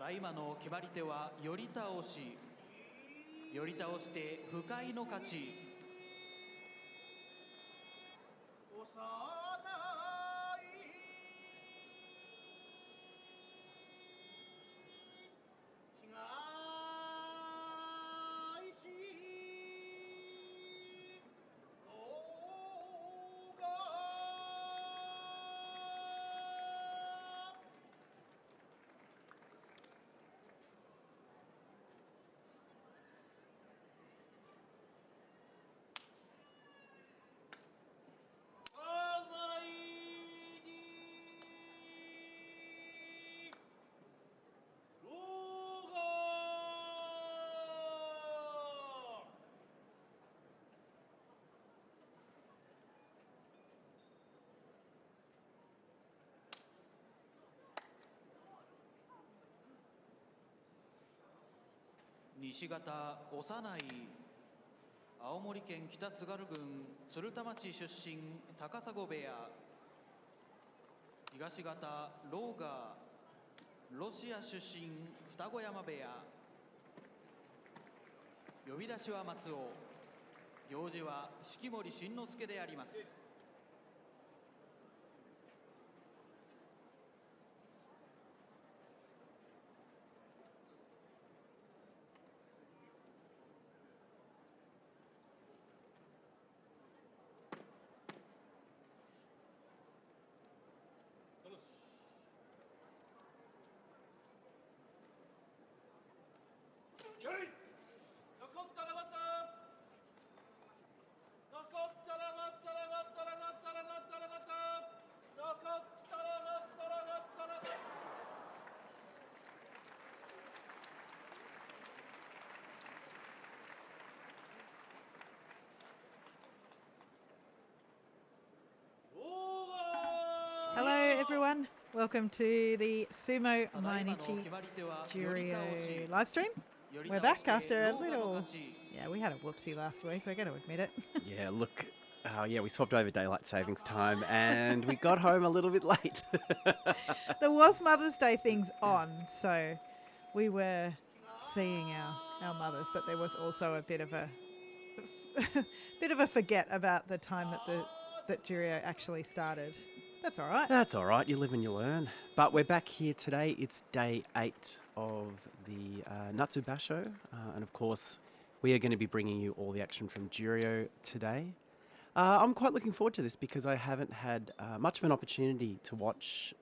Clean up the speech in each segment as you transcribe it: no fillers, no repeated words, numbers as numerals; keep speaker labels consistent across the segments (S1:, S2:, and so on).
S1: だいまの決まり手は寄り倒し。寄り倒して深井の勝ち。西方幼い青森県北津軽郡鶴田町出身高砂部屋。東方ローガーロシア出身双子山部屋。呼び出しは松尾、行司は式守慎之介であります。
S2: Hello everyone, welcome to the Sumo Mainichi Juryo live stream. We're back after a little, we had a whoopsie last week, we're going to admit it.
S3: Yeah, look, we swapped over daylight savings time and we got home a little bit late.
S2: There was Mother's Day things on, so we were seeing our mothers, but there was also a bit of a forget about the time that Juryo actually started. That's all right.
S3: That's all right. You live and you learn. But we're back here today. It's day 8 of the Natsu Basho. And of course, we are going to be bringing you all the action from Juryo today. I'm quite looking forward to this because I haven't had much of an opportunity to watch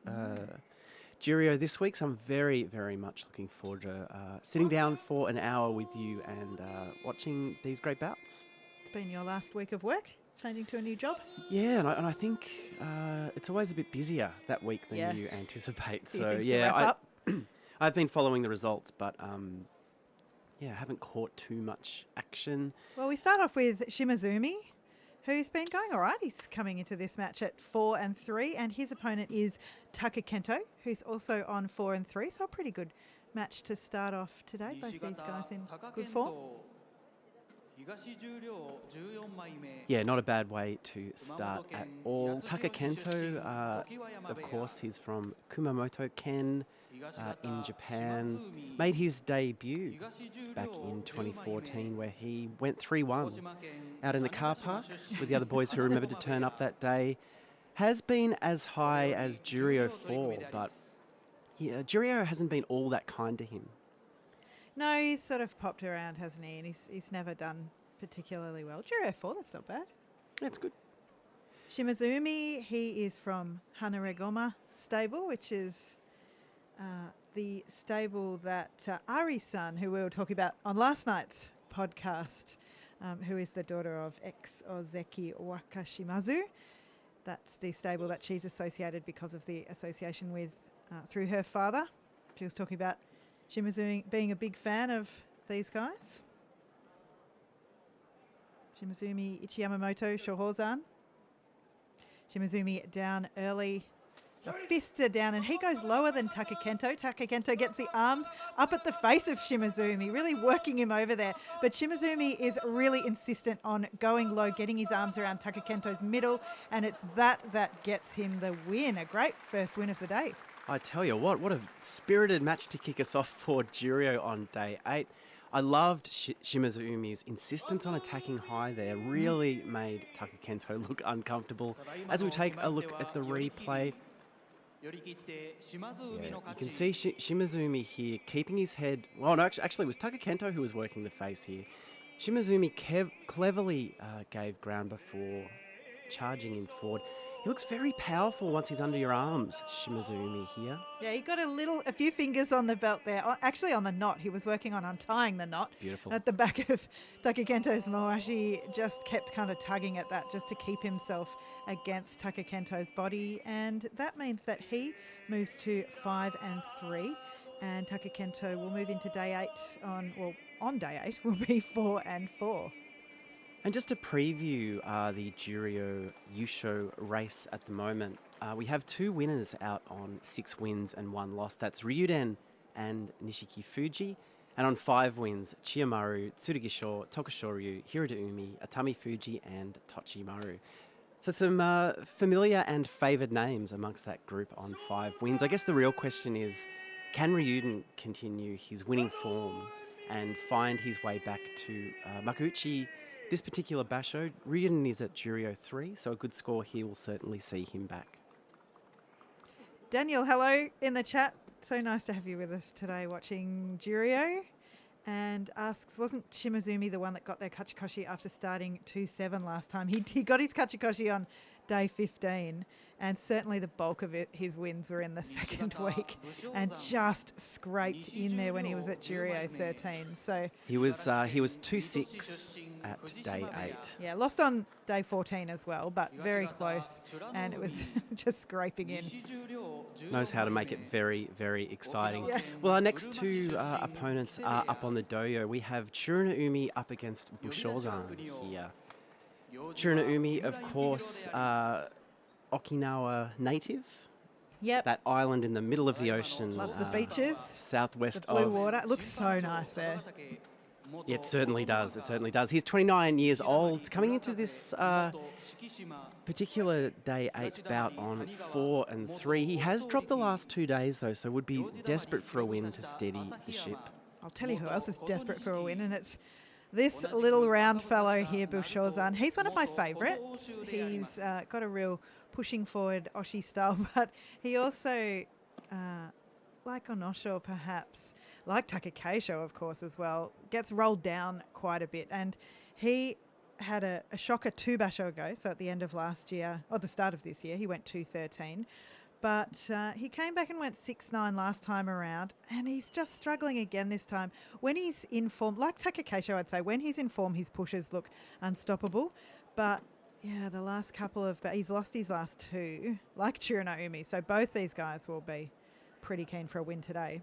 S3: Juryo this week. So I'm very, very much looking forward to sitting down for an hour with you and watching these great bouts.
S2: It's been your last week of work? Changing to a new job?
S3: Yeah, and I think it's always a bit busier that week than you anticipate. So I've been following the results, but haven't caught too much action.
S2: Well, we start off with Shimazumi, who's been going all right. He's coming into this match at 4-3, and his opponent is Takakento, who's also on 4-3. So a pretty good match to start off today. Both these guys in good form.
S3: Yeah, not a bad way to start at all. Takakento, of course, he's from Kumamoto Ken in Japan. Made his debut back in 2014 where he went 3-1 out in the car park with the other boys who remembered to turn up that day. Has been as high as Juryo 4, but Juryo hasn't been all that kind to him.
S2: No, he's sort of popped around, hasn't he? And he's never done particularly well. Juryo 4, that's not bad.
S3: That's good.
S2: Shimazumi, he is from Hanaregoma stable, which is the stable that Ari-san, who we were talking about on last night's podcast, who is the daughter of ex-Ozeki Wakashimazu. That's the stable that she's associated because of the association with through her father. She was talking about Shimazumi being a big fan of these guys. Shimazumi Ichiyamamoto Shohozan. Shimazumi down early. The fists are down and he goes lower than Takakento. Takakento gets the arms up at the face of Shimazumi, really working him over there. But Shimazumi is really insistent on going low, getting his arms around Takakento's middle, and it's that gets him the win. A great first win of the day.
S3: I tell you what a spirited match to kick us off for Juryo on day 8. I loved Shimazaumi's insistence on attacking high there. Really made Taka Kento look uncomfortable. As we take a look at the replay, yeah, you can see Shimazumi here keeping his head... Well, no, actually it was Taka Kento who was working the face here. Shimazumi cleverly gave ground before charging in forward. He looks very powerful once he's under your arms, Shimazumi here.
S2: Yeah, he got a few fingers on the belt there. Actually on the knot. He was working on untying the knot.
S3: Beautiful.
S2: At the back of Taka Kento's Moashi, just kept kind of tugging at that just to keep himself against Taka Kento's body. And that means that he moves to 5 and 3. And Taka Kento will move into day 8 on day 8 will be 4 and 4.
S3: And just to preview the Juryo Yusho race at the moment, we have 2 winners out on 6 wins and 1 loss. That's Ryuden and Nishiki Fuji. And on 5 wins, Chiyomaru, Tsurugisho, Tokushoryu, Hiroda-Umi, Atami Fuji and Tochimaru. So some familiar and favoured names amongst that group on 5 wins. I guess the real question is, can Ryuden continue his winning form and find his way back to Makuuchi? This particular Basho, Ryuden is at Juryo 3, so a good score here will certainly see him back.
S2: Daniel, hello in the chat. So nice to have you with us today watching Juryo. And asks, wasn't Shimazumi the one that got their Kachikoshi after starting 2-7 last time? He got his Kachikoshi on day 15, and certainly the bulk of his wins were in the second week, and just scraped in there when he was at Juryo 13. So
S3: he was 2-6 at day 8.
S2: Yeah, lost on day 14 as well, but very close, and it was just scraping in.
S3: Knows how to make it very, very exciting.
S2: Yeah.
S3: Well, our next 2 opponents are up on the doyo. We have Churuna-Umi up against Bushozan here. Churuna-Umi, of course, Okinawa native.
S2: Yep.
S3: That island in the middle of the ocean.
S2: Loves the beaches.
S3: Southwest
S2: the blue
S3: of...
S2: water. It looks so nice there.
S3: Yeah, it certainly does. It certainly does. He's 29 years old, coming into this particular day 8 bout on 4 and 3. He has dropped the last 2 days, though, so would be desperate for a win to steady the ship.
S2: I'll tell you who else is desperate for a win, and it's this little round fellow here, Bushozan. He's one of my favourites. He's got a real pushing forward Oshi style, but he also, like Onosho perhaps, like Takakeisho of course as well, gets rolled down quite a bit. And he had a shocker 2 Basho ago, so at the end of last year, or the start of this year, he went 2-13. But he came back and went 6-9 last time around, and he's just struggling again this time. When he's in form, like Takakeisho, I'd say, when he's in form, his pushes look unstoppable. But yeah, the last couple of, he's lost his last 2, like Churuna-Umi. So both these guys will be pretty keen for a win today.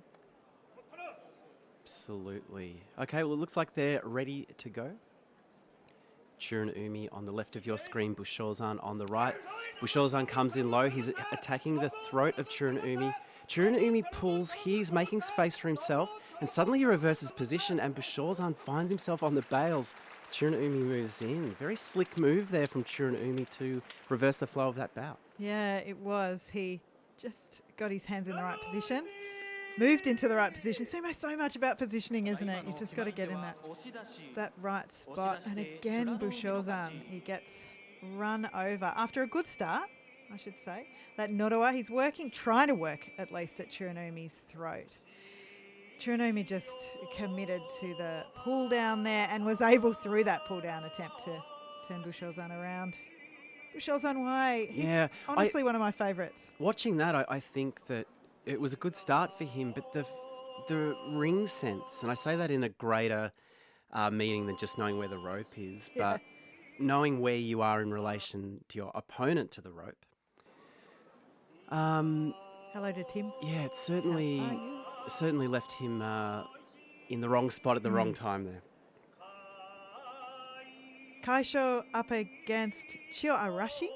S3: Absolutely. Okay, well, it looks like they're ready to go. Churuna-Umi on the left of your screen, Bushozan on the right. Bushozan comes in low. He's attacking the throat of Churuna-Umi. Churuna-Umi pulls. He's making space for himself, and suddenly he reverses position, and Bushozan finds himself on the bales. Churuna-Umi moves in. Very slick move there from Churuna-Umi to reverse the flow of that bout.
S2: Yeah, it was. He just got his hands in the right position. Moved into the right position. So much about positioning, isn't it? You just got to get in that right spot. And again, Bushozan, he gets run over after a good start, I should say. That Nodowa, he's trying to work at least at Churuna-Umi's throat. Churuna-Umi just committed to the pull down there and was able through that pull down attempt to turn Bushozan around. Bushozan Wai, he's honestly one of my favourites.
S3: Watching that, I think that it was a good start for him, but the ring sense, and I say that in a greater meaning than just knowing where the rope is, but knowing where you are in relation to your opponent to the rope.
S2: Hello to Tim.
S3: Yeah, it certainly left him in the wrong spot at the wrong time there.
S2: Kaisho up against Chio Arashi.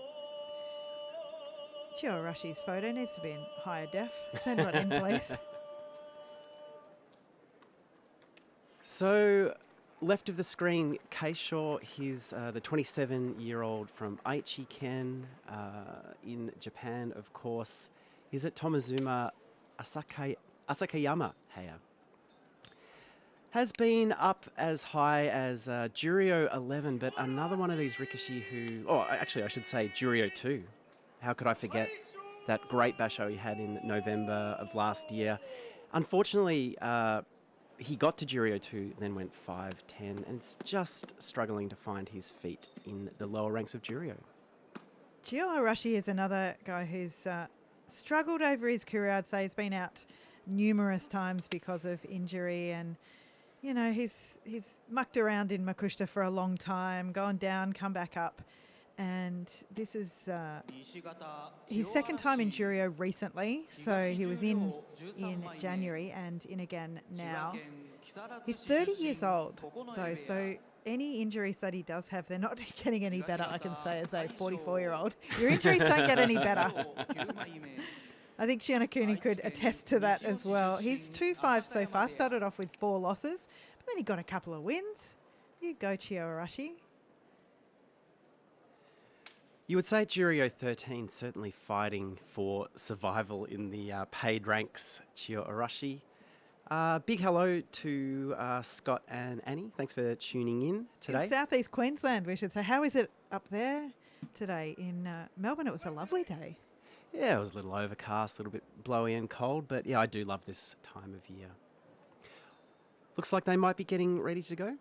S2: Chio Arashi's photo needs to be in higher def. Send one in, please.
S3: So, left of the screen, Kaisho, he's the 27-year-old from Aichi-ken in Japan, of course. He's at Tomizuma Asakayama Heya. Has been up as high as Juryo 11, but another one of these Rikishi who... Oh, actually, I should say Juryo 2. How could I forget that great basho he had in November of last year? Unfortunately, he got to Juryo 2, then went 5-10, and it's just struggling to find his feet in the lower ranks of Juryo.
S2: Gio Arashi is another guy who's struggled over his career. I'd say he's been out numerous times because of injury, and you know he's mucked around in Makushita for a long time, gone down, come back up, and this is his second time in Juryo recently. So he was in January and in again now. He's 30 years old though, so any injuries that he does have, they're not getting any better, I can say, as a 44-year-old. Your injuries don't get any better. I think Shionakuni could attest to that as well. He's 2-5 so far, started off with 4 losses, but then he got a couple of wins. You go, Chio Arashi.
S3: You would say Juryo 13 certainly fighting for survival in the paid ranks, Chio Arashi. Big hello to Scott and Annie. Thanks for tuning in today.
S2: In southeast Queensland, we should say. How is it up there today? In Melbourne, it was a lovely day.
S3: Yeah, it was a little overcast, a little bit blowy and cold, but yeah, I do love this time of year. Looks like they might be getting ready to go.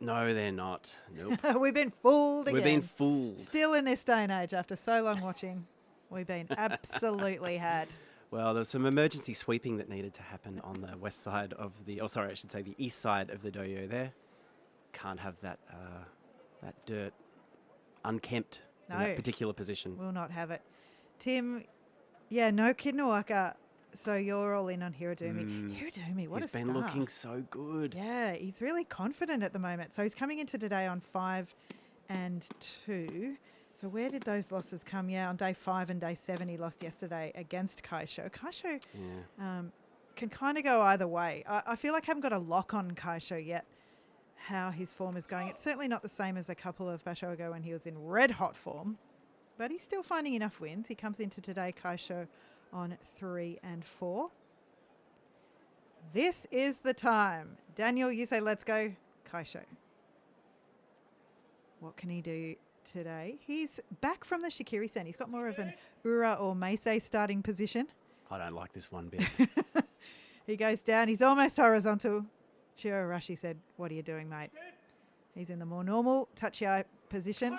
S3: No, they're not. Nope.
S2: We've been fooled again.
S3: We've been fooled.
S2: Still in this day and age, after so long watching, we've been absolutely had.
S3: Well, there was some emergency sweeping that needed to happen on the west side of the... Oh, sorry, I should say the east side of the doyo there. Can't have that that dirt unkempt in that particular position.
S2: Will not have it. Tim, yeah, no Kidnawaka. So you're all in on Hirodumi. Hirodumi, what a star.
S3: He's been looking so good.
S2: Yeah, he's really confident at the moment. So he's coming into today on 5-2. So where did those losses come? Yeah, on day 5 and day 7 he lost yesterday against Kaisho. Kaisho can kind of go either way. I feel like I haven't got a lock on Kaisho yet, how his form is going. It's certainly not the same as a couple of basho ago when he was in red hot form, but he's still finding enough wins. He comes into today, Kaisho, on 3-4. This is the time. Daniel, you say let's go, Kaisho. What can he do today? He's back from the Shikiri-sen. He's got more of an Ura or Meisei starting position.
S3: I don't like this one bit.
S2: He goes down. He's almost horizontal. Chio Arashi said, what are you doing, mate? He's in the more normal touchy-eye position.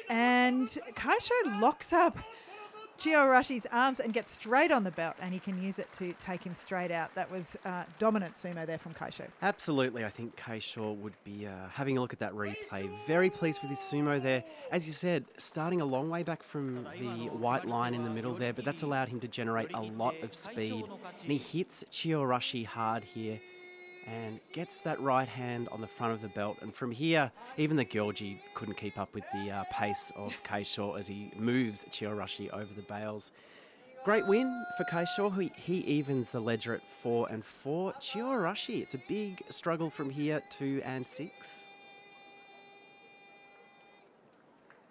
S2: And Kaisho locks up Chio Arashi's arms and gets straight on the belt, and he can use it to take him straight out. That was dominant sumo there from Kaisho. Absolutely.
S3: I think Kaisho would be having a look at that replay. Very pleased with his sumo there. As you said, starting a long way back from the white line in the middle there, but that's allowed him to generate a lot of speed. And he hits Chio Arashi hard here and gets that right hand on the front of the belt. And from here, even the Gyorji couldn't keep up with the pace of Kaisho as he moves Chio Arashi over the bales. Great win for Kaisho. He evens the ledger at 4-4. Chio Arashi, it's a big struggle from here, 2-6.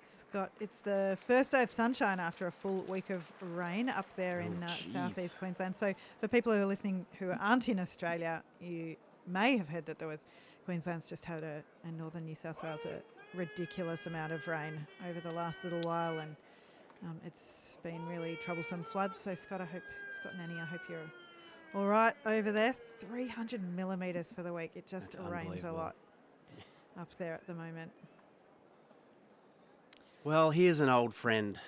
S2: Scott, it's the first day of sunshine after a full week of rain up there in southeast Queensland. So for people who are listening who aren't in Australia, you may have heard that there was Queensland's just had and northern New South Wales a ridiculous amount of rain over the last little while, and it's been really troublesome floods. So Scott and Annie, I hope you're all right over there. 300 millimetres for the week. It just rains a lot up there at the moment.
S3: Well, here's an old friend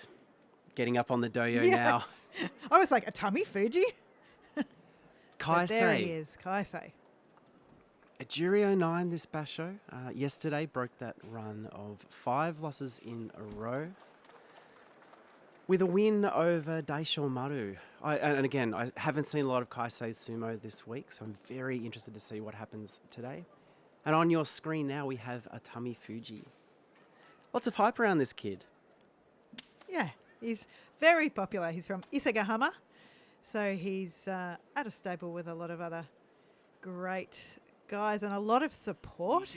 S3: getting up on the doyo now.
S2: I was like, a tummy Fuji?
S3: Kaisei.
S2: There he is, Kaisei.
S3: A Juryo 9 this basho. Yesterday broke that run of 5 losses in a row with a win over Daisho Maru. And again, I haven't seen a lot of Kaisei's sumo this week, so I'm very interested to see what happens today. And on your screen now, we have a Tummy Fuji. Lots of hype around this kid.
S2: Yeah, he's very popular. He's from Isagahama, so he's at a stable with a lot of other great guys and a lot of support.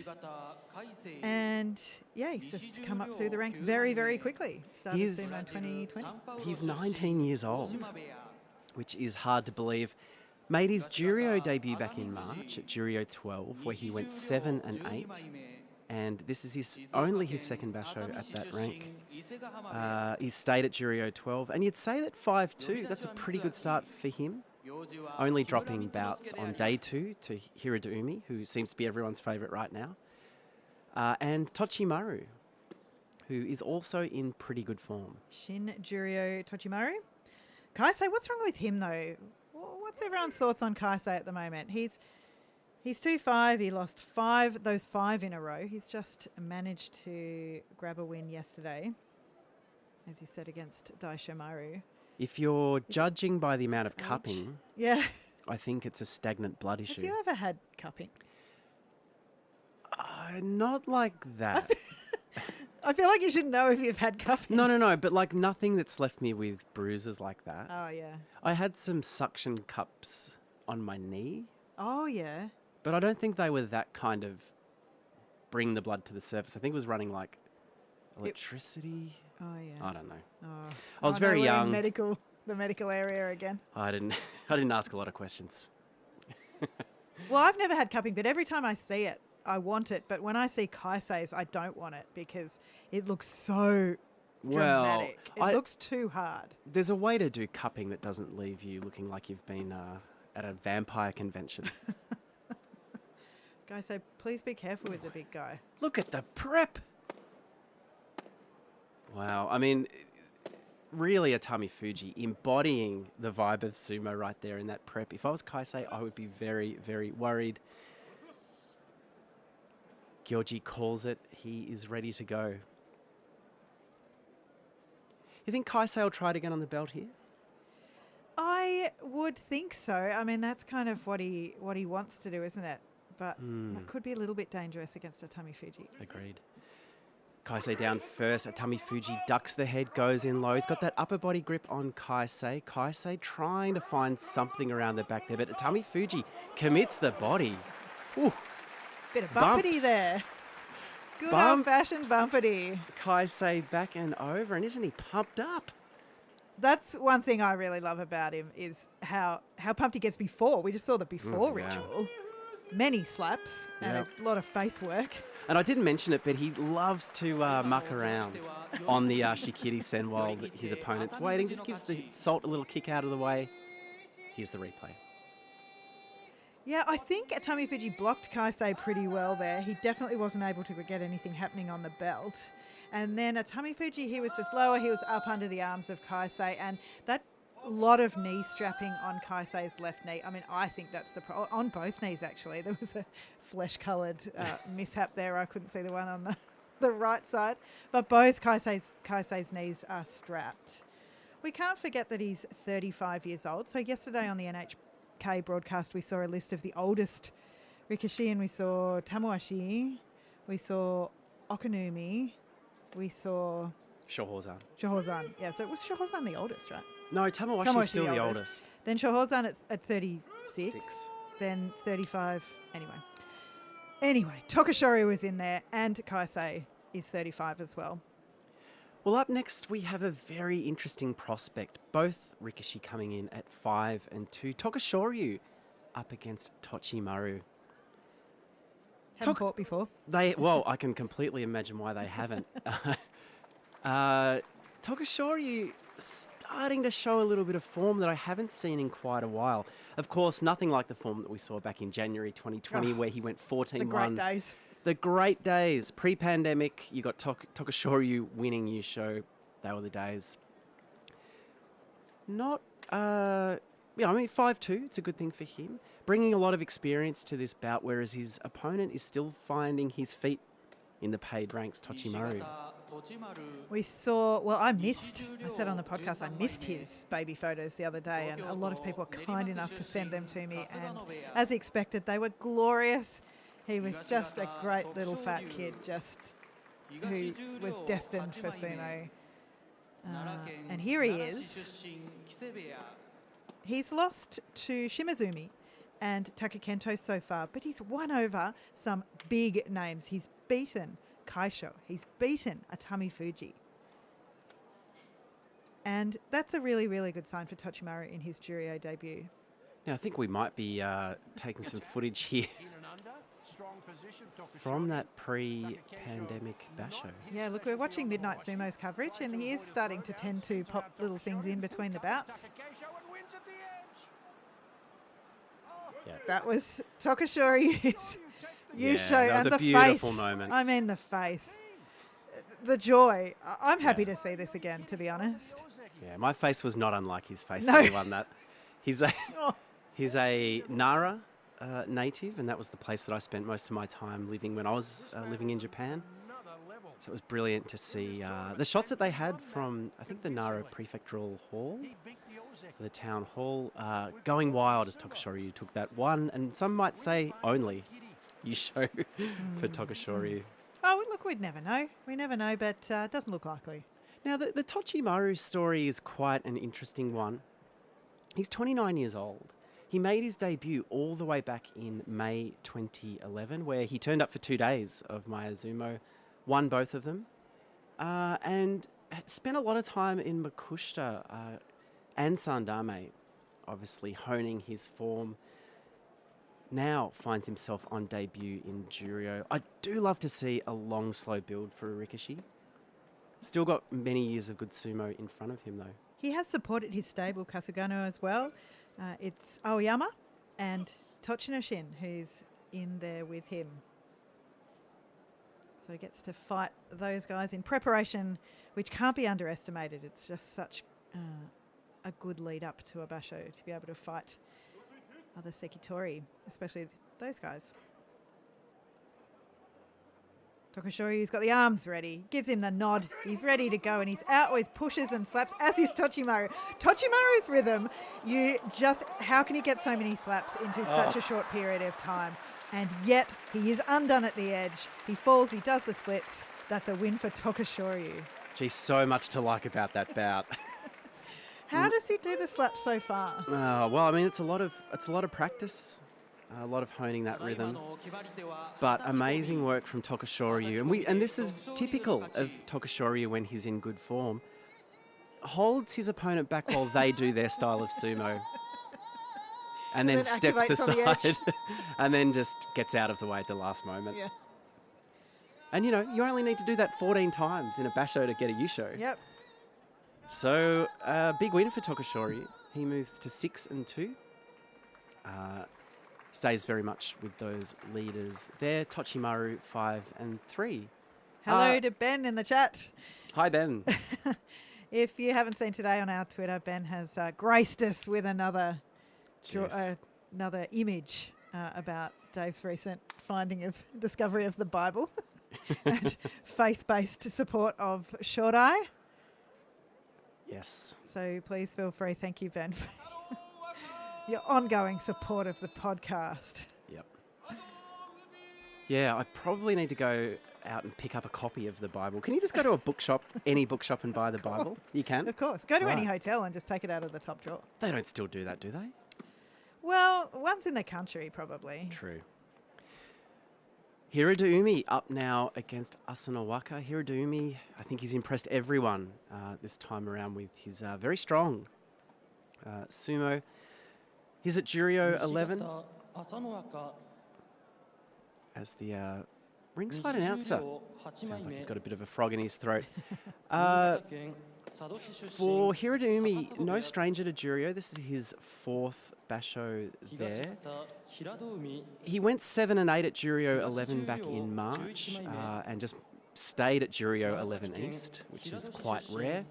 S2: And yeah, he's just come up through the ranks very, very quickly. Started Sumo in 2020.
S3: He's 19 years old, which is hard to believe. Made his Juryo debut back in March at Juryo 12, where he went 7 and 8. And this is only his second Basho at that rank. He stayed at Juryo 12, and you'd say that 5-2, that's a pretty good start for him. Only dropping bouts on day 2 to Hiradoumi, who seems to be everyone's favourite right now. And Tochimaru, who is also in pretty good form.
S2: Shin Juryo Tochimaru. Kaisei, what's wrong with him though? What's everyone's thoughts on Kaisei at the moment? He's 2-5. He lost those 5 in a row. He's just managed to grab a win yesterday, as he said, against Daishomaru.
S3: If you're judging by the amount of cupping,
S2: yeah,
S3: I think it's a stagnant blood issue.
S2: Have you ever had cupping?
S3: Not like that.
S2: I feel like you should know if you've had cupping.
S3: No, but like nothing that's left me with bruises like that.
S2: Oh, yeah.
S3: I had some suction cups on my knee.
S2: Oh, yeah.
S3: But I don't think they were that kind of bring the blood to the surface. I think it was running like electricity.
S2: Oh, yeah.
S3: I don't know.
S2: Oh.
S3: I was very young.
S2: The medical area again.
S3: I didn't ask a lot of questions.
S2: Well, I've never had cupping, but every time I see it, I want it. But when I see Kaisei's, I don't want it because it looks so dramatic. It looks too hard.
S3: There's a way to do cupping that doesn't leave you looking like you've been at a vampire convention.
S2: Kaisei, please be careful with the big guy.
S3: Look at the prep. Wow. I mean, really Atami Fuji embodying the vibe of sumo right there in that prep. If I was Kaisei, I would be very, very worried. Gyoji calls it. He is ready to go. You think Kaisei will try it again on the belt here?
S2: I would think so. I mean, that's kind of what he wants to do, isn't it? But it could be a little bit dangerous against Atami Fuji.
S3: Agreed. Kaisei down first. Atami Fuji ducks the head, goes in low. He's got that upper body grip on Kaisei. Kaisei trying to find something around the back there, but Atami Fuji commits the body. Ooh.
S2: Bit of bumpity there. Good old-fashioned bumpity.
S3: Kaisei back and over, and isn't he pumped up?
S2: That's one thing I really love about him is how pumped he gets before. We just saw the before ritual. Many slaps and a lot of face work.
S3: And I didn't mention it, but he loves to muck around on the Shikiri Sen while his opponent's waiting. Just gives the salt a little kick out of the way. Here's the replay.
S2: Yeah, I think Atami Fuji blocked Kaisei pretty well there. He definitely wasn't able to get anything happening on the belt. And then Atami Fuji, he was just lower. He was up under the arms of Kaisei. And that lot of knee strapping on Kaisei's left knee. I mean, I think that's the on both knees, actually. There was a flesh-coloured mishap there. I couldn't see the one on the right side. But both Kaisei's knees are strapped. We can't forget that he's 35 years old. So yesterday on the NHK broadcast, we saw a list of the oldest Rikishi, and we saw Tamuashi, we saw Okanumi, we saw Shohozan. Yeah, so it was Shohozan the oldest, right?
S3: No, Tamuashi's still the oldest.
S2: Then Shohozan at 36, then 35. Anyway, Tokushori was in there, and Kaisei is 35 as well.
S3: Well, up next, we have a very interesting prospect. Both Rikishi coming in at 5 and 2. Tokushoryu up against Tochimaru.
S2: Haven't fought before.
S3: Well, I can completely imagine why they haven't. Tokushoryu starting to show a little bit of form that I haven't seen in quite a while. Of course, nothing like the form that we saw back in January 2020 where he went 14-1.
S2: The great days.
S3: The great days. Pre-pandemic, you got Tokushoryu winning Yusho. They were the days. I mean, 5-2, it's a good thing for him. Bringing a lot of experience to this bout, whereas his opponent is still finding his feet in the paid ranks, Tochimaru.
S2: I said on the podcast, I missed his baby photos the other day, and a lot of people were kind enough to send them to me, and as expected, they were glorious. He was just a great little fat kid, who was destined for sumo. And here he is. He's lost to Shimazumi, and Takakento so far, but he's won over some big names. He's beaten Kaisho. He's beaten Atami Fuji. And that's a really, really good sign for Tochimaru in his Juryo debut.
S3: Now, I think we might be taking some footage here from that pre-pandemic Basho.
S2: Yeah, look, we're watching Midnight Sumo's coverage, and he is starting to tend to pop little things in between the bouts.
S3: Yeah.
S2: That was Tokashori's Yusho,
S3: that was
S2: and
S3: a
S2: the
S3: beautiful
S2: face.
S3: moment.
S2: I mean, the face. The joy. I'm happy to see this again, to be honest.
S3: Yeah, my face was not unlike his face
S2: No.
S3: when he won that. He's a
S2: Oh.
S3: he's a Nara native, and that was the place that I spent most of my time living when I was living in Japan. So it was brilliant to see the shots that they had from, I think, the Nara Prefectural Hall, the town hall, going wild as Tokashoryu took that one, and some might say only, Yusho for Tokashoryu.
S2: Oh, look, we'd never know. We never know, but it doesn't look likely.
S3: Now, the Tochimaru story is quite an interesting one. He's 29 years old. He made his debut all the way back in May 2011, where he turned up for 2 days of Mayazumo, won both of them, and spent a lot of time in Makushita and Sandame, obviously honing his form. Now finds himself on debut in Juryo. I do love to see a long, slow build for Rikoshi. Still got many years of good sumo in front of him, though.
S2: He has supported his stable, Kasugano, as well. It's Aoyama and Tochinoshin who's in there with him. So he gets to fight those guys in preparation, which can't be underestimated. It's just such a good lead up to a Basho to be able to fight other Sekitori, especially those guys. Tokashoryu's got the arms ready, gives him the nod. He's ready to go, and he's out with pushes and slaps, as is Tochimaru. Tochimaru's rhythm, how can he get so many slaps into such a short period of time? And yet he is undone at the edge. He falls, he does the splits. That's a win for Tokashoryu.
S3: Geez, so much to like about that bout.
S2: How does he do the slaps so fast?
S3: Well, I mean, it's a lot of practice, a lot of honing that rhythm. But amazing work from Tokashoryu, and this is typical of Tokashoryu when he's in good form. Holds his opponent back while they do their style of sumo, and then steps aside, and then just gets out of the way at the last moment.
S2: Yeah.
S3: And you only need to do that 14 times in a Basho to get a Yusho.
S2: Yep.
S3: So, big win for Tokashoryu. He moves to 6-2. Stays very much with those leaders there. Tochimaru 5-3.
S2: Hello to Ben in the chat.
S3: Hi, Ben.
S2: If you haven't seen today on our Twitter, Ben has graced us with another image about Dave's recent discovery of the Bible and faith-based support of Shodai.
S3: Yes.
S2: So please feel free. Thank you, Ben, for your ongoing support of the podcast.
S3: Yep. Yeah, I probably need to go out and pick up a copy of the Bible. Can you just go to a bookshop, any bookshop, and buy the Bible? You can?
S2: Of course. Go to any hotel and just take it out of the top drawer.
S3: They don't still do that, do they?
S2: Well, once in the country, probably.
S3: True. Hiradoumi up now against Asanowaka. Hiradoumi, I think he's impressed everyone this time around with his very strong sumo. He's at Juryo 11 as the ringside announcer. Sounds like he's got a bit of a frog in his throat. For Hiradoumi, no stranger to Juryo. This is his fourth Basho there. He went 7-8 at Juryo 11 back in March and just stayed at Juryo 11 East, which is quite rare,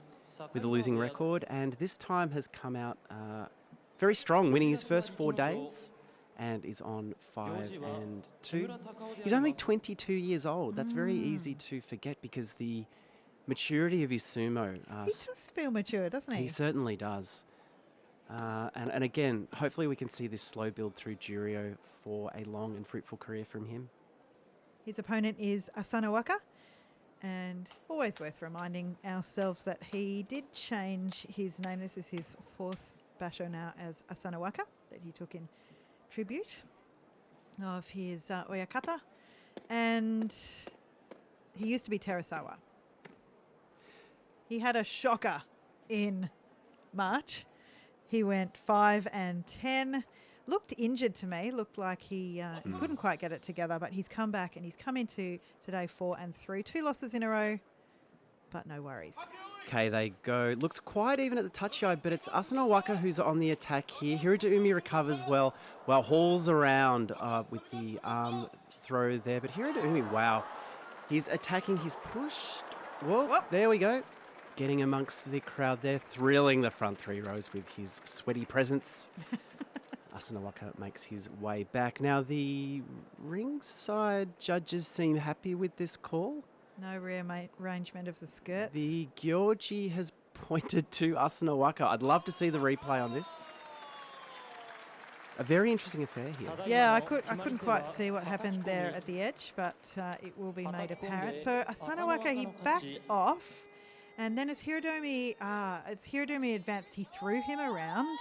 S3: with a losing record. And this time has come out very strong, winning his first 4 days and is on 5-2. He's only 22 years old. That's very easy to forget because the maturity of his sumo.
S2: He does feel mature, doesn't he?
S3: He certainly does. And again, hopefully we can see this slow build through Juryo for a long and fruitful career from him.
S2: His opponent is Asanowaka, and always worth reminding ourselves that he did change his name. This is his fourth Basho now as Asanowaka that he took in tribute of his oyakata, and he used to be Terasawa. He had a shocker in March. He went 5-10. Looked injured to me. Looked like he couldn't quite get it together, but he's come back and he's come into today 4-3. 2 losses in a row, but no worries.
S3: Okay, they go. Looks quite even at the touchy eye, but it's Asano Waka who's on the attack here. Hiroto recovers well, hauls around with the arm throw there. But Hiroto wow, he's attacking. He's pushed. Whoa,
S2: Whoop.
S3: There we go. Getting amongst the crowd there, thrilling the front 3 rows with his sweaty presence. Asano Waka makes his way back. Now, the ringside judges seem happy with this call.
S2: No rearrangement of the skirts.
S3: The Gyoji has pointed to Asano Waka. I'd love to see the replay on this. A very interesting affair here.
S2: Yeah, I couldn't quite see what happened there at the edge, but it will be made apparent. So Asano Waka, he backed off, and then as Hirodomi advanced, he threw him around.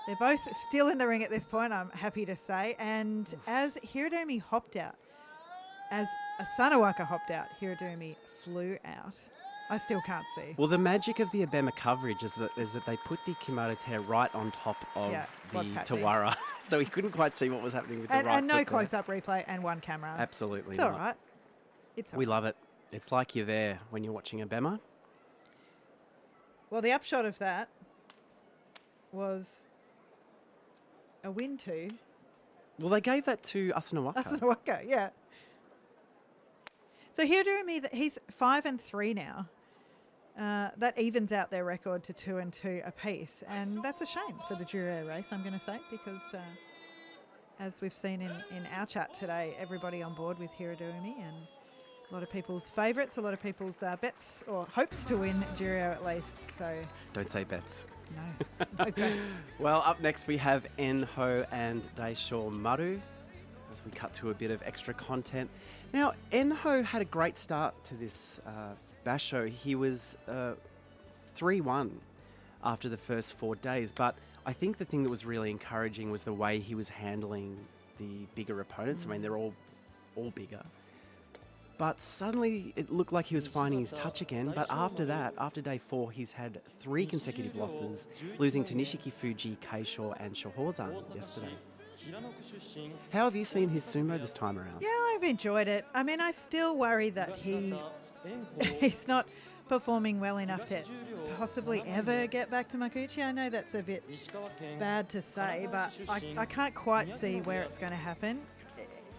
S2: They're both still in the ring at this point, I'm happy to say. And as Hirodomi hopped out, as Asano Waka hopped out, Hirodomi flew out. I still can't see.
S3: Well, the magic of the Abema coverage is that they put the commentate right on top of the Tawara. So he couldn't quite see what was happening with the right
S2: and no
S3: foot
S2: close-up replay and one camera.
S3: Absolutely
S2: It's all right.
S3: We love it. It's like you're there when you're watching Abema.
S2: Well, the upshot of that was a win to...
S3: Well, they gave that to Asano Waka.
S2: Asano Waka, yeah. So Hirodomi, he's 5-3 now. That evens out their record to 2-2 apiece, and that's a shame for the Juryo race, I'm going to say, because as we've seen in our chat today, everybody on board with Hirodomi, and a lot of people's favourites, a lot of people's bets or hopes to win Juryo at least. So
S3: don't say bets.
S2: No bets.
S3: Well, up next we have Enho and Daisho Maru as we cut to a bit of extra content. Now, Enho had a great start to this Basho. He was 3-1 after the first 4 days, but I think the thing that was really encouraging was the way he was handling the bigger opponents. I mean, they're all bigger. But suddenly it looked like he was finding his touch again. But after that, after day 4, he's had 3 consecutive losses, losing to Nishiki Fuji, Keisho and Shohozan yesterday. How have you seen his sumo this time around?
S2: Yeah, I've enjoyed it. I mean, I still worry that he's not performing well enough to possibly ever get back to Makuuchi. I know that's a bit bad to say, but I can't quite see where it's going to happen.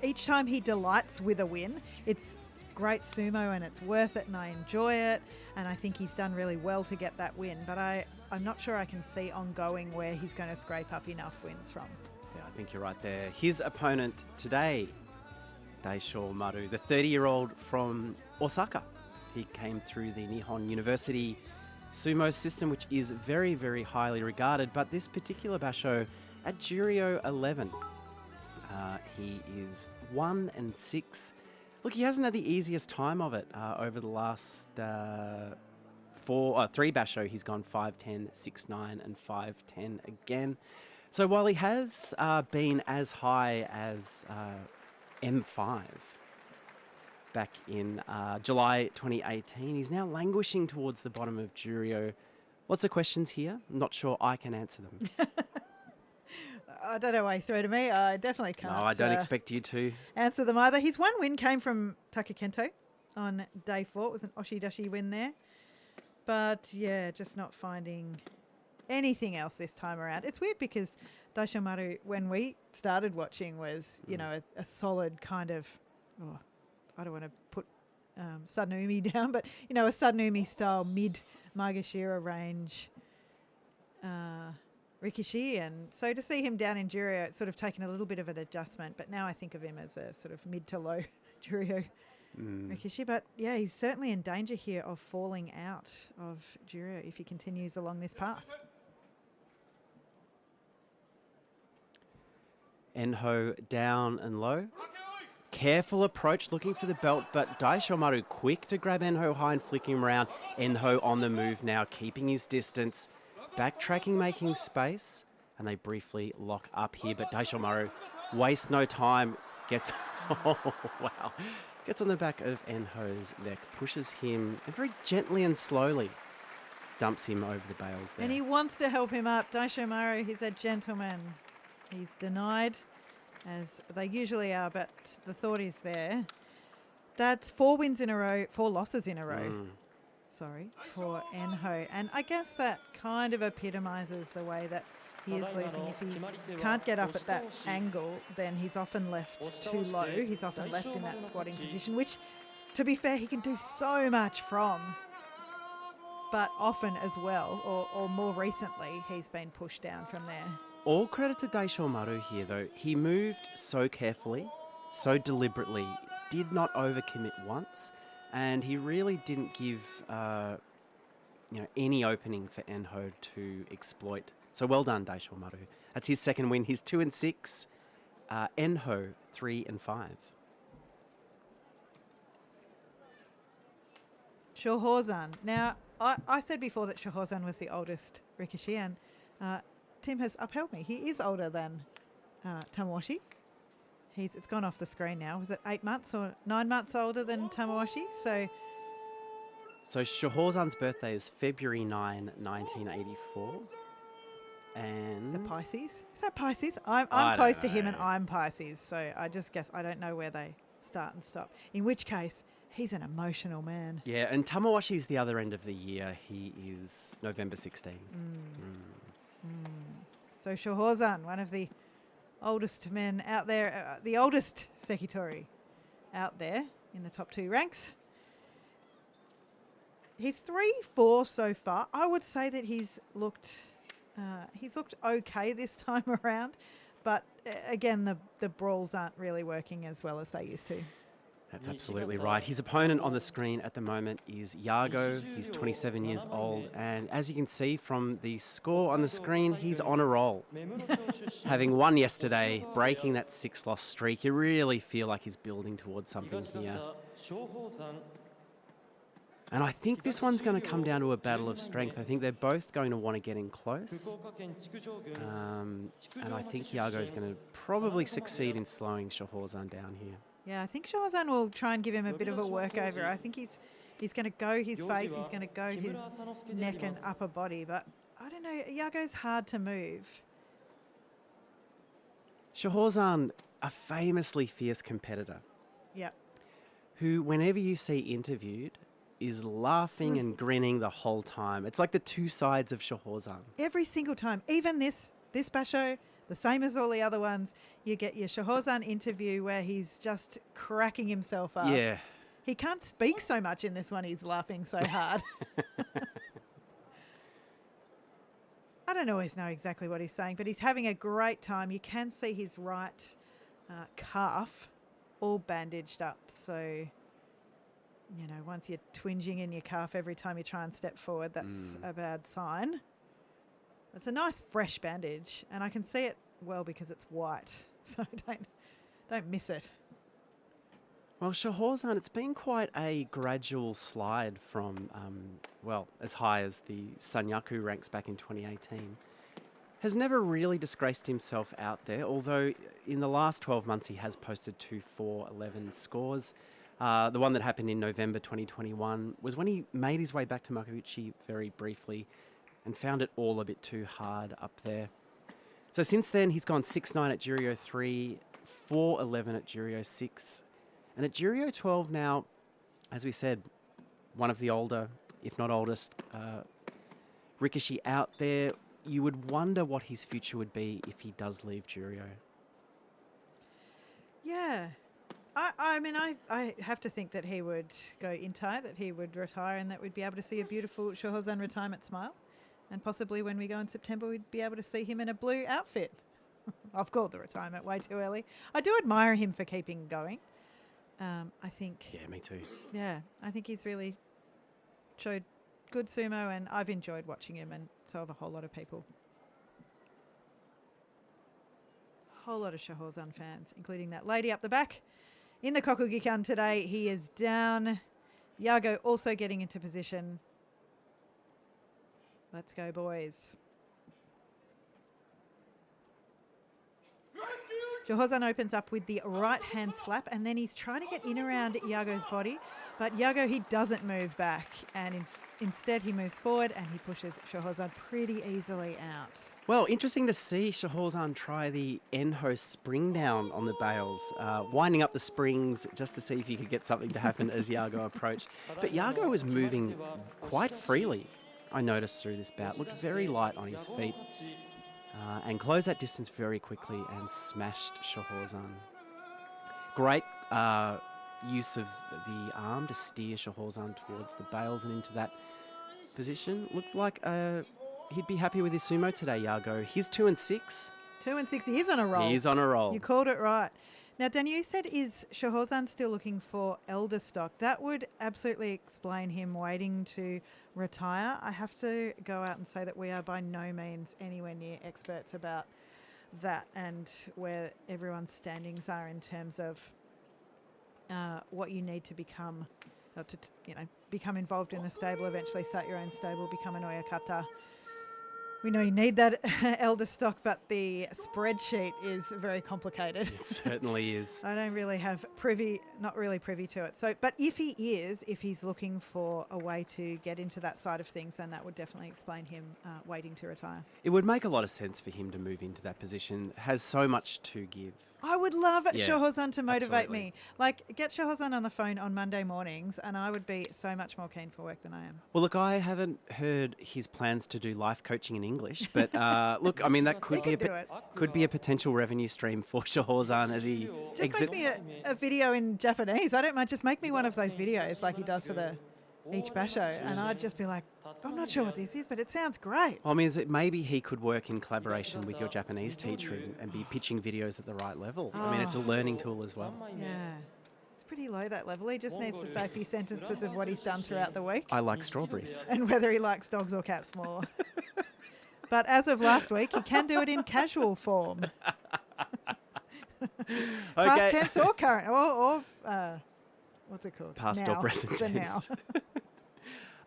S2: Each time he delights with a win, it's great sumo and it's worth it and I enjoy it, and I think he's done really well to get that win, but I'm not sure I can see ongoing where he's going to scrape up enough wins from.
S3: Yeah, I think you're right there. His opponent today, Daisho Maru, the 30-year-old from Osaka. He came through the Nihon University sumo system, which is very, very highly regarded, but this particular Basho at Juryo 11, he is 1-6. Look, he hasn't had the easiest time of it over the last 3 Basho. He's gone 5-10, 6-9 and 5-10 again. So while he has been as high as M5 back in July 2018, he's now languishing towards the bottom of Juryo. Lots of questions here. I'm not sure I can answer them.
S2: I don't know why you threw to me. I definitely can't.
S3: No, I don't expect you to.
S2: Answer them either. His one win came from Takakento on day 4. It was an Oshidashi win there. But, yeah, just not finding anything else this time around. It's weird because Daisho Maru, when we started watching, was, you know, a solid kind of, I don't want to put Sadnumi down, but, you know, a Sadnumi-style mid-Magashira range Rikishi, and so to see him down in Juryo, it's sort of taken a little bit of an adjustment, but now I think of him as a sort of mid to low Juryo Rikishi. But yeah, he's certainly in danger here of falling out of Juryo if he continues along this path.
S3: Enho down and low. Careful approach, looking for the belt, but Daisho Maru quick to grab Enho high and flicking him around. Enho on the move now, keeping his distance. Backtracking, making space. and they briefly lock up here. But Daisho Maru wastes no time, gets, oh, wow, gets on the back of Enho's neck, pushes him, and very gently and slowly dumps him over the bails there.
S2: And he wants to help him up. Daisho Maru, he's a gentleman. He's denied, as they usually are, but the thought is there. That's 4 losses in a row. Sorry, for Enho. And I guess that kind of epitomizes the way that he is losing. If he can't get up at that angle, then he's often left too low. He's often left in that squatting position, which, to be fair, he can do so much from. But often as well, or more recently, he's been pushed down from there.
S3: All credit to Daisho Maru here, though. He moved so carefully, so deliberately, did not overcommit once, and he really didn't give any opening for Enho to exploit. So well done, Daisho Maru. That's his second win. He's 2-6. Enho 3-5.
S2: Shohozan. Now, I said before that Shohozan was the oldest Rikishi, and Tim has upheld me. He is older than Tamawashi. It's gone off the screen now. Was it 8 months or 9 months older than Tamawashi? So
S3: Shohozan's birthday is February 9, 1984. And
S2: is it Pisces? Is that Pisces? I'm close to him, and I'm Pisces. So I just guess I don't know where they start and stop. In which case, he's an emotional man.
S3: Yeah, and Tamawashi's the other end of the year. He is November 16.
S2: So Shohozan, one of the oldest men out there, the oldest Sekitori out there in the top 2 ranks. He's 3-4 so far. I would say that he's looked okay this time around, but again, the brawls aren't really working as well as they used to.
S3: That's absolutely right. His opponent on the screen at the moment is Yago. He's 27 years old, and as you can see from the score on the screen, he's on a roll. Having won yesterday, breaking that 6-loss streak, you really feel like he's building towards something here. And I think this one's going to come down to a battle of strength. I think they're both going to want to get in close. And I think Yago's going to probably succeed in slowing Shohozan down here.
S2: Yeah, I think Shohozan will try and give him a bit of a workover. I think he's going to go his face, he's going to go his neck and upper body, but I don't know, Yago's hard to move.
S3: Shohozan, a famously fierce competitor.
S2: Yeah.
S3: Who, whenever you see interviewed, is laughing and grinning the whole time. It's like the two sides of Shohozan.
S2: Every single time, even this Basho, the same as all the other ones, you get your Shohozan interview where he's just cracking himself up.
S3: Yeah.
S2: He can't speak so much in this one, he's laughing so hard. I don't always know exactly what he's saying, but he's having a great time. You can see his right calf all bandaged up. So, once you're twinging in your calf every time you try and step forward, that's a bad sign. It's a nice fresh bandage, and I can see it well because it's white, so don't miss it.
S3: Well, Shohozan, it's been quite a gradual slide from, as high as the Sanyaku ranks back in 2018. Has never really disgraced himself out there, although in the last 12 months he has posted 2 4-11 scores. The one that happened in November 2021 was when he made his way back to Makuuchi very briefly and found it all a bit too hard up there. So since then, he's gone 6-9 at Juryo 3, 4-11 at Juryo 6. And at Juryo 12 now, as we said, one of the older, if not oldest, Rikishi out there. You would wonder what his future would be if he does leave Juryo.
S2: Yeah. I have to think that he would go Intai, that he would retire, and that we'd be able to see a beautiful Shohozan retirement smile. And possibly when we go in September, we'd be able to see him in a blue outfit. I've called the retirement way too early. I do admire him for keeping going. I think...
S3: Yeah, me too.
S2: Yeah, I think he's really showed good sumo, and I've enjoyed watching him, and so have a whole lot of people. A whole lot of Shohozan fans, including that lady up the back. In the Kokugikan today, he is down. Yago also getting into position. Let's go, boys. Shohozan opens up with the right hand slap, and then he's trying to get in around Iago's body. But Iago, he doesn't move back, and instead he moves forward and he pushes Shohozan pretty easily out.
S3: Well, interesting to see Shohozan try the Enho spring down on the bales, winding up the springs just to see if he could get something to happen as Iago approached. But Iago was moving quite freely, I noticed through this bout. Looked very light on his feet and closed that distance very quickly and smashed Shohozan. Great use of the arm to steer Shohozan towards the bales and into that position. Looked like he'd be happy with his sumo today, Iago. He's 2-6.
S2: 2-6. He is on a roll.
S3: He is on a roll.
S2: You called it right. Now, Dan, you said, is Shohozan still looking for elder stock? That would absolutely explain him waiting to retire. I have to go out and say that we are by no means anywhere near experts about that and where everyone's standings are in terms of what you need to become, become involved in a stable, eventually start your own stable, become an oyakata. We know you need that elder stock, but the spreadsheet is very complicated.
S3: It certainly is.
S2: I don't really have not really privy to it. So, but if he's looking for a way to get into that side of things, then that would definitely explain him waiting to retire.
S3: It would make a lot of sense for him to move into that position. Has so much to give.
S2: I would love Shohozan to motivate
S3: absolutely.
S2: me. Like, get Shohozan on the phone on Monday mornings, and I would be so much more keen for work than I am.
S3: Well, look, I haven't heard his plans to do life coaching in English, but look, I mean, that could be a potential revenue stream for Shohozan as he exits.
S2: Just make me a video in Japanese. I don't mind. Just make me one of those videos like he does for each basho, and I'd just be like, I'm not sure what this is, but it sounds great.
S3: Well, I mean, maybe he could work in collaboration with your Japanese teacher and be pitching videos at the right level. I mean, it's a learning tool as well.
S2: Yeah. It's pretty low, that level. He just needs to say a few sentences of what he's done throughout the week.
S3: I like strawberries.
S2: And whether he likes dogs or cats more. But as of last week, he can do it in casual form. Past tense or current, or what's it called?
S3: Past
S2: now.
S3: or present tense.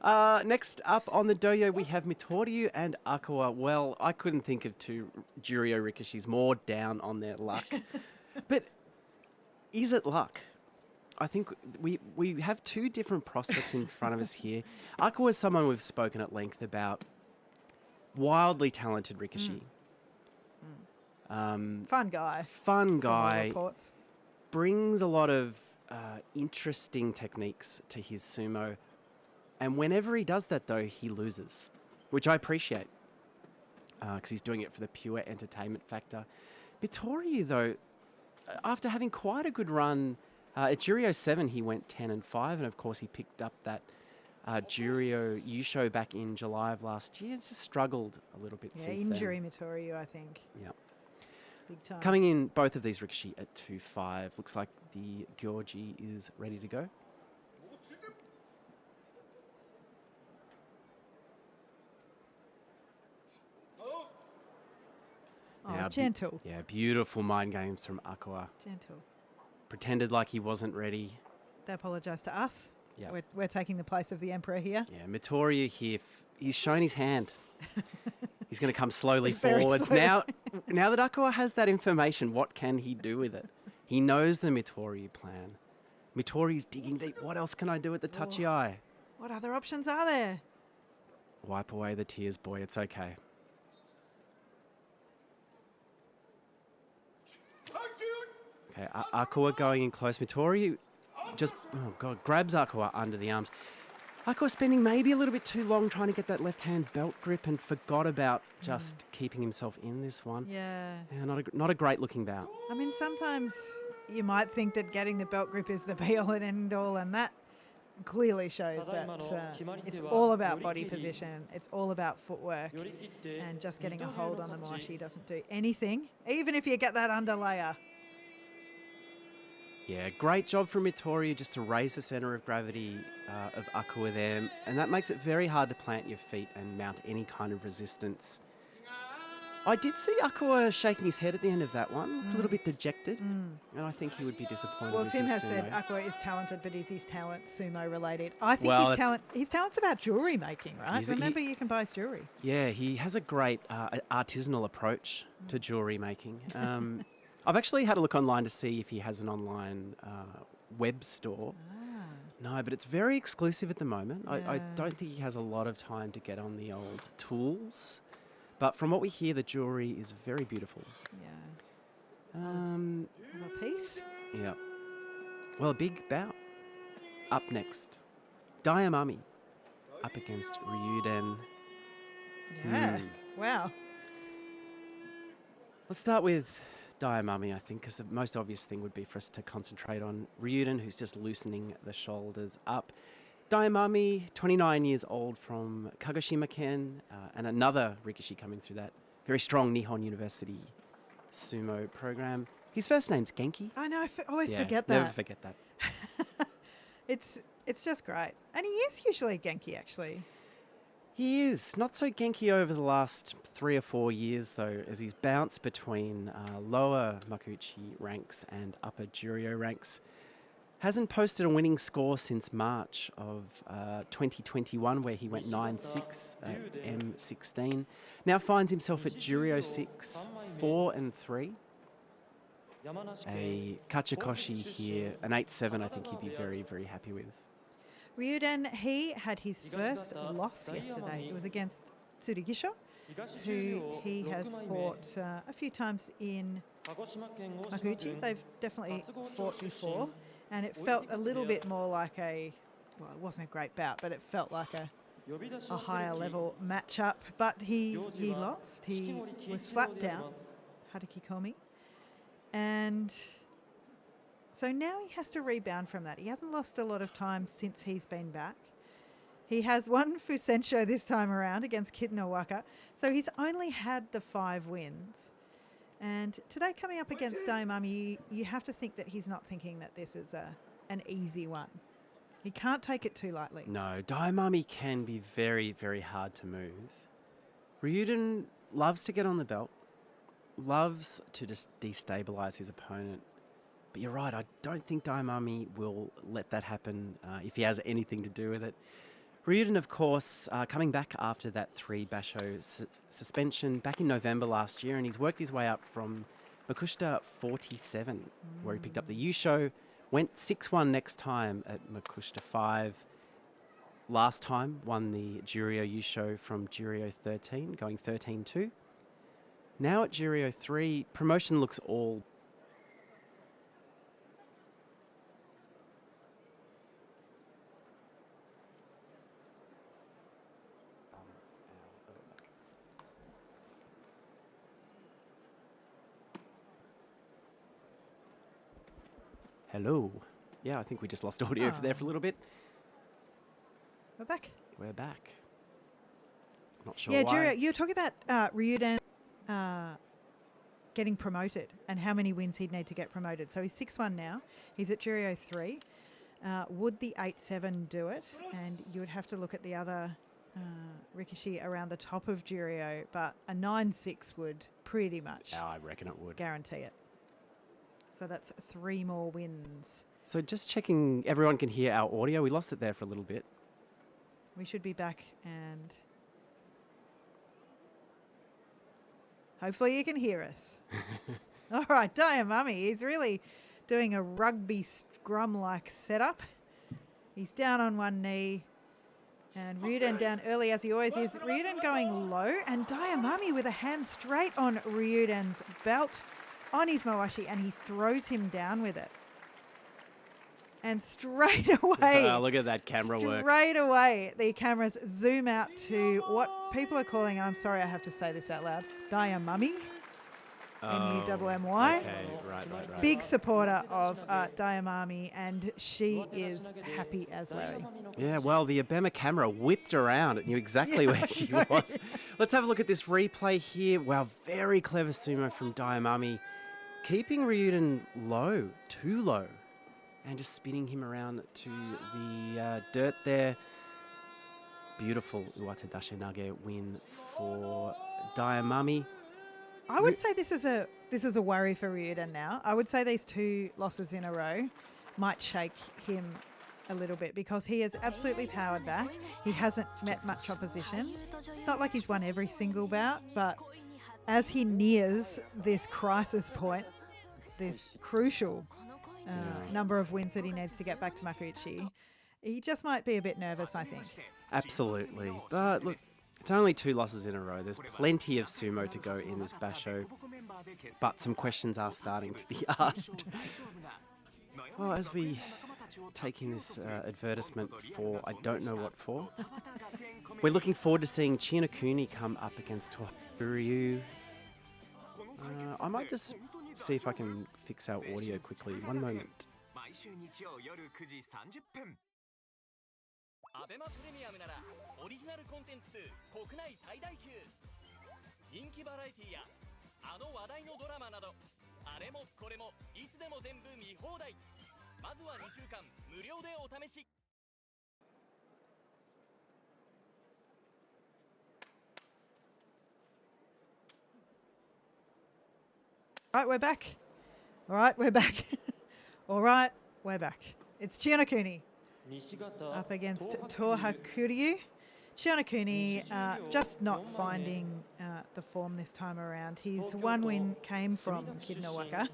S2: Now.
S3: Next up on the doyo, we have Mitoryu and Akua. Well, I couldn't think of two Juryo Rikishis more down on their luck. But is it luck? I think we have two different prospects in front of us here. Akua is someone we've spoken at length about. Wildly talented Rikishi.
S2: Fun guy.
S3: Fun guy.
S2: Reports.
S3: Brings a lot of interesting techniques to his sumo. And whenever he does that, though, he loses, which I appreciate because he's doing it for the pure entertainment factor. Mitoryu, though, after having quite a good run, at Juryo 7, he went 10-5, and of course he picked up that Juryo Yusho back in July of last year. It's just struggled a little bit since then.
S2: Injury Mitoryu, I think.
S3: Yeah.
S2: Big time.
S3: Coming in, both of these Rikishi at 2-5. Looks like the Gyorji is ready to go.
S2: Oh, gentle.
S3: Beautiful mind games from Akua.
S2: Gentle.
S3: Pretended like he wasn't ready.
S2: They apologise to us.
S3: Yeah.
S2: We're taking the place of the Emperor here.
S3: Yeah, Mitoryu here, he's shown his hand. He's going to come slowly
S2: Very
S3: forwards.
S2: slowly.
S3: Now that Akua has that information, what can he do with it? He knows the Mitoryu plan. Mitoryu's digging deep. What else can I do with the touchy eye?
S2: What other options are there?
S3: Wipe away the tears, boy. It's okay. Okay, Akua going in close. Mitoryu just, grabs Akua under the arms. Akua spending maybe a little bit too long trying to get that left-hand belt grip and forgot about just keeping himself in this one.
S2: Yeah.
S3: Not a great-looking bout.
S2: I mean, sometimes you might think that getting the belt grip is the be-all and end-all, and that clearly shows that it's all about body position, it's all about footwork, and just getting a hold on the moashi doesn't do anything, even if you get that underlayer.
S3: Yeah, great job from Mitoryu just to raise the centre of gravity of Akua there, and that makes it very hard to plant your feet and mount any kind of resistance. I did see Akua shaking his head at the end of that one, a little bit dejected, and I think he would be disappointed.
S2: Well,
S3: with
S2: Tim
S3: his
S2: has said
S3: sumo.
S2: Akua is talented, but is his talent sumo related? I think
S3: Well,
S2: his talent's about jewellery making, right? Remember, you can buy his jewellery.
S3: Yeah, he has a great artisanal approach to jewellery making. I've actually had a look online to see if he has an online web store. No, but it's very exclusive at the moment. I don't think he has a lot of time to get on the old tools. But from what we hear, the jewellery is very beautiful.
S2: Yeah. A piece?
S3: Yeah. Well, a big bout. Up next, Daiamami up against Ryuden.
S2: Yeah. Wow.
S3: Let's start with Daiamami, I think, because the most obvious thing would be for us to concentrate on Ryuden, who's just loosening the shoulders up. Daiamami, 29 years old from Kagoshima-ken, and another Rikishi coming through that very strong Nihon University sumo program. His first name's Genki.
S2: I know, always forget that.
S3: Never forget that.
S2: It's just great. And he is usually Genki, actually.
S3: He is. Not so Genki over the last 3 or 4 years, though, as he's bounced between lower Makuuchi ranks and upper Juryo ranks. Hasn't posted a winning score since March of 2021, where he went 9-6 at M16. Now finds himself at Juryo 6, 4 and 3. A Kachikoshi here, an 8-7, I think he'd be very, very happy with.
S2: Ryuden, he had his first loss yesterday. It was against Tsurugisho, who he has fought a few times in Makuuchi. They've definitely fought before, and it felt a little bit more like it wasn't a great bout, but it felt like a higher level matchup. But he lost. He was slapped down, Harakikomi. And so now he has to rebound from that. He hasn't lost a lot of time since he's been back. He has won Fusensho this time around against Kitanowaka. So he's only had the 5 wins. And today coming up against Daiamami, you have to think that he's not thinking that this is an easy one. He can't take it too lightly.
S3: No, Daiamami can be very, very hard to move. Ryuden loves to get on the belt, loves to just destabilise his opponent. But you're right, I don't think Daiamami will let that happen if he has anything to do with it. Ryuden, of course, coming back after that 3 Basho suspension back in November last year, and he's worked his way up from Makushita 47, where he picked up the Yusho, went 6-1 next time at Makushita 5. Last time, won the Juryo Yusho from Juryo 13, going 13-2. Now at Juryo 3, promotion looks all Hello. Yeah, I think we just lost audio there for a little bit.
S2: We're back.
S3: We're back. Not sure
S2: yeah,
S3: why.
S2: Juryo, you're talking about Ryuden getting promoted and how many wins he'd need to get promoted. So he's 6-1 now. He's at Juryo 3. Would the 8-7 do it? And you would have to look at the other Rikishi around the top of Juryo, but a 9-6 would pretty much
S3: I reckon it would.
S2: Guarantee it. So that's 3 more wins.
S3: So just checking everyone can hear our audio. We lost it there for a little bit.
S2: We should be back, and hopefully you can hear us. All right, Daiamami, he's really doing a rugby scrum-like setup. He's down on one knee, and Ryuden down early as he always is. Ryuden going low, and Daiamami with a hand straight on Ryuden's belt on his mawashi, and he throws him down with it. And straight away,
S3: look at that camera work.
S2: Straight away, the cameras zoom out to what people are calling, and I'm sorry I have to say this out loud, Daiamami, M-U-M-M-Y.
S3: Okay, right.
S2: Big supporter of Daiamami, and she is happy as Larry.
S3: Yeah, well, the Abema camera whipped around. It knew exactly where she was. Let's have a look at this replay here. Wow, very clever sumo from Daiamami. Keeping Ryuden low, too low, and just spinning him around to the dirt there. Beautiful Uwate Dashe Nage win for Daiamami.
S2: I would say this is a worry for Ryuden now. I would say these 2 losses in a row might shake him a little bit, because he has absolutely powered back. He hasn't met much opposition. It's not like he's won every single bout, but as he nears this crisis point, this crucial number of wins that he needs to get back to Makuuchi. He just might be a bit nervous, I think.
S3: Absolutely. But look, it's only 2 losses in a row. There's plenty of sumo to go in this basho. But some questions are starting to be asked. Well, as we take in this advertisement for I don't know what for, we're looking forward to seeing Chinokuni come up against Juryo. I might just see if I can fix our audio quickly. One moment.
S4: アベマプレミアムならオリジナルコンテンツ国内最大級人気バラエティやあの話題のドラマなどあれもこれもいつでも全部見放題まずは2週間無料でお試し
S2: All right, we're back. All right, we're back. All right, we're back. It's Chinokuni up against Tohakuryu. Chinokuni just not finding the form this time around. His one win came from Kid Nowaka,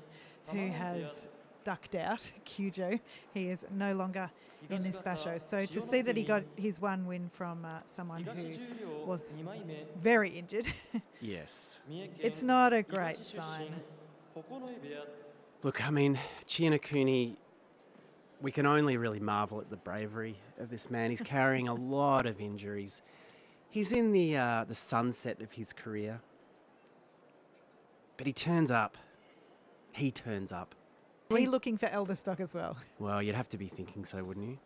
S2: who has ducked out Kyujo. He is no longer in this basho. So to see that he got his one win from someone who was very injured,
S3: Yes.
S2: it's not a great sign.
S3: Look, I mean, Chinokuni, we can only really marvel at the bravery of this man. He's carrying a lot of injuries. He's in the sunset of his career. But he turns up. He turns up.
S2: Are you looking for elder stock as well?
S3: Well, you'd have to be thinking so, wouldn't you?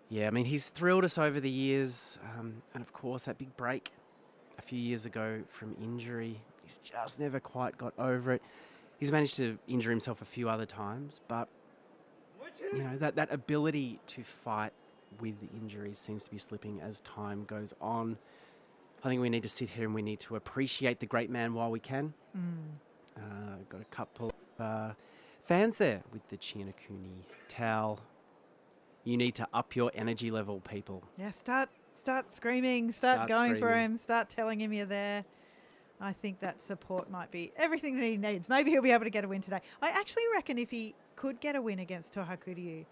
S3: Yeah, I mean, he's thrilled us over the years. And of course, that big break a few years ago from injury. He's just never quite got over it. He's managed to injure himself a few other times, but you know, that ability to fight with the injuries seems to be slipping as time goes on. I think we need to sit here and we need to appreciate the great man while we can. Got a couple of fans there with the Chinokuni towel. You need to up your energy level, people.
S2: Yeah, start screaming, start going for him, start telling him you're there. I think that support might be everything that he needs. Maybe he'll be able to get a win today. I actually reckon if he could get a win against Tohakuryu,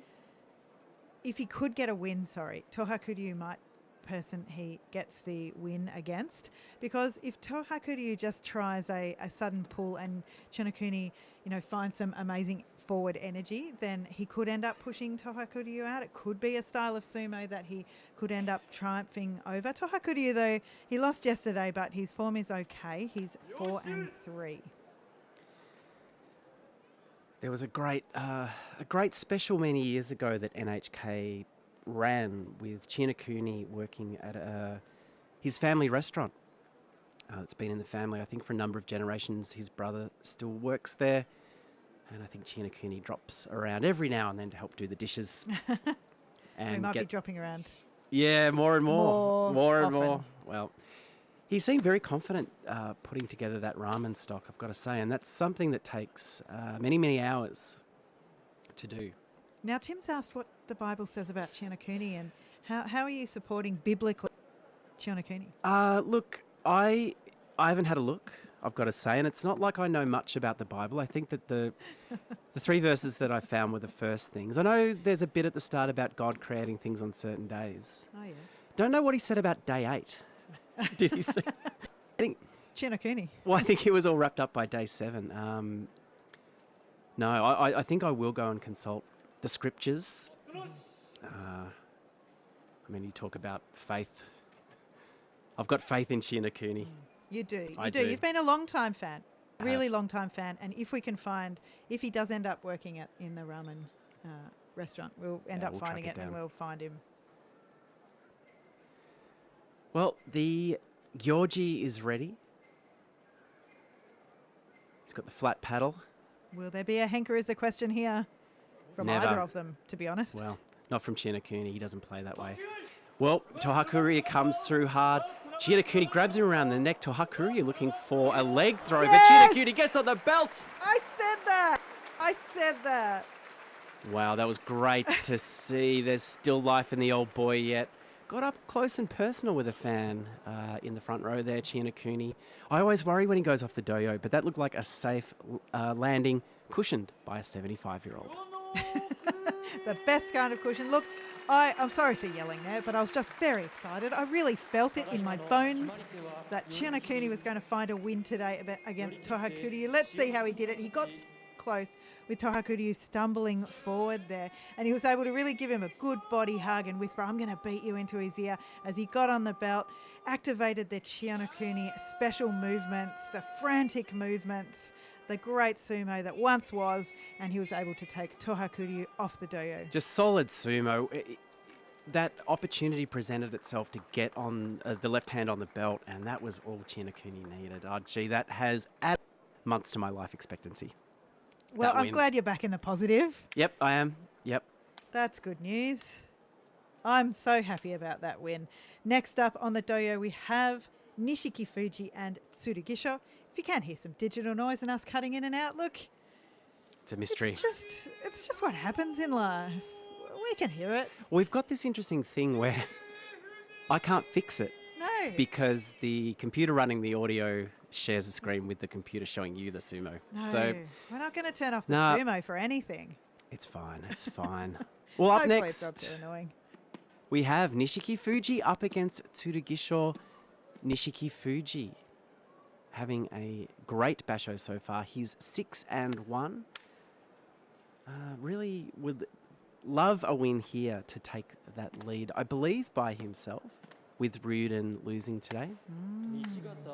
S2: Tohakuryu might person he gets the win against, because if Tohakuryu just tries a sudden pull and Chinokuni, finds some amazing forward energy, then he could end up pushing Tohakuryu out. It could be a style of sumo that he could end up triumphing over. Tohakuryu, though, he lost yesterday, but his form is okay. He's 4-3.
S3: There was a great special many years ago that NHK ran with Chinokuni working at his family restaurant. It's been in the family, I think, for a number of generations. His brother still works there, and I think Chinokuni drops around every now and then to help do the dishes. And
S2: we might be dropping around.
S3: Yeah, more and more. More and
S2: often.
S3: more. Well, he seemed very confident putting together that ramen stock, I've got to say, and that's something that takes many, many hours to do.
S2: Now, Tim's asked what the Bible says about Chinokuni, and how are you supporting biblically Chinokuni?
S3: Look, I haven't had a look, I've got to say, and it's not like I know much about the Bible. I think that the 3 verses that I found were the first things. I know there's a bit at the start about God creating things on certain days.
S2: Oh, yeah.
S3: Don't know what he said about day 8. Did he say? I think
S2: Chinokuni.
S3: Well, I think it was all wrapped up by day 7. No, I think I will go and consult the scriptures. I mean, you talk about faith. I've got faith in Chinokuni.
S2: You do.
S3: I do.
S2: You've been a long-time fan, really long-time fan. And if he does end up working in the ramen restaurant, we'll finding it and we'll find him.
S3: Well, the gyoji is ready. He's got the flat paddle.
S2: Will there be a henker is the question here from
S3: Never.
S2: either of them, to be honest.
S3: Well, not from Chinokuni. He doesn't play that way. Well, Tohakuryu comes through hard. Chinokuni grabs him around the neck. Tohakuryu looking for a leg throw,
S2: Yes!
S3: but Chinokuni gets on the belt.
S2: I said that.
S3: Wow, that was great to see. There's still life in the old boy yet. got up close and personal with a fan in the front row there, Chiyanokuni. I always worry when he goes off the doyo, but that looked like a safe landing cushioned by a 75-year-old.
S2: The best kind of cushion. Look, I'm sorry for yelling there, but I was just very excited. I really felt it in my bones that Chiyanokuni was going to find a win today against Tohakuryu. Let's see how he did it. He got so close with Tohakuryu stumbling forward there, and he was able to really give him a good body hug and whisper, "I'm going to beat you," into his ear as he got on the belt, activated the Chiyanokuni special movements, the frantic movements, the great sumo that once was, and he was able to take Tohakuryu off the doyo.
S3: Just solid sumo. That opportunity presented itself to get on the left hand on the belt, and that was all Chiyanokuni needed. Oh, gee, that has added months to my life expectancy.
S2: Well, I'm glad you're back in the positive.
S3: Yep, I am. Yep.
S2: That's good news. I'm so happy about that win. Next up on the doyo, we have Nishiki Fuji and Tsurugisho. If you can't hear some digital noise and us cutting in and out, look.
S3: It's a mystery.
S2: It's just what happens in life. We can hear it.
S3: We've got this interesting thing where I can't fix it.
S2: No.
S3: Because the computer running the audio shares the screen with the computer showing you the sumo.
S2: No,
S3: so
S2: we're not going to turn off the sumo for anything.
S3: It's fine. It's fine. Well, up
S2: Hopefully
S3: next,
S2: it's not too annoying.
S3: we have Nishiki Fuji up against Tsurugisho. Nishiki Fuji having a great basho so far. He's 6-1. Really would love a win here to take that lead, I believe, by himself, with Ryuden losing today.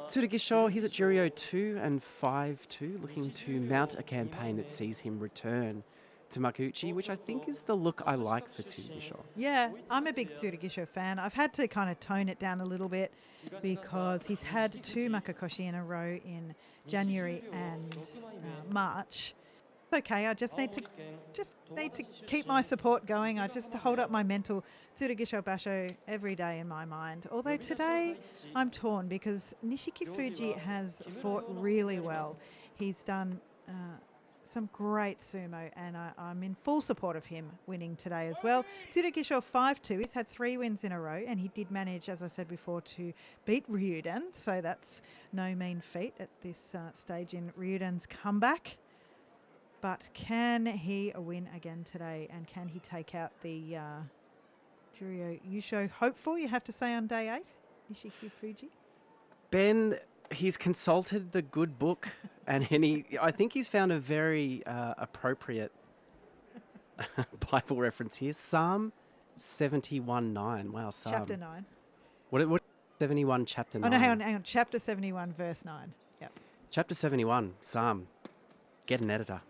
S3: Tsurugisho, he's at Juryo 2-5-2, looking to mount a campaign that sees him return to Makuuchi, which I think is the look I like for Tsurugisho.
S2: Yeah, I'm a big Tsurugisho fan. I've had to kind of tone it down a little bit because he's had 2 Makakoshi in a row in January and March. Okay, I just need to keep my support going. I just hold up my mental Tsurugisho basho every day in my mind. Although today I'm torn because Nishiki Fuji has fought really well. He's done some great sumo, and I'm in full support of him winning today as well. Tsurugisho 5-2. He's had 3 wins in a row, and he did manage, as I said before, to beat Ryuden. So that's no mean feat at this stage in Ryuden's comeback. But can he win again today, and can he take out the Juryo Yusho hopeful, you have to say, on day 8, Nishiki Fuji?
S3: Ben, he's consulted the good book, and I think he's found a very appropriate Bible reference here. Psalm 71:9. Wow, Psalm.
S2: Chapter 9.
S3: What 71, chapter 9?
S2: Oh, no, hang on. Chapter 71, verse 9. Yep.
S3: Chapter 71, Psalm. Get an editor.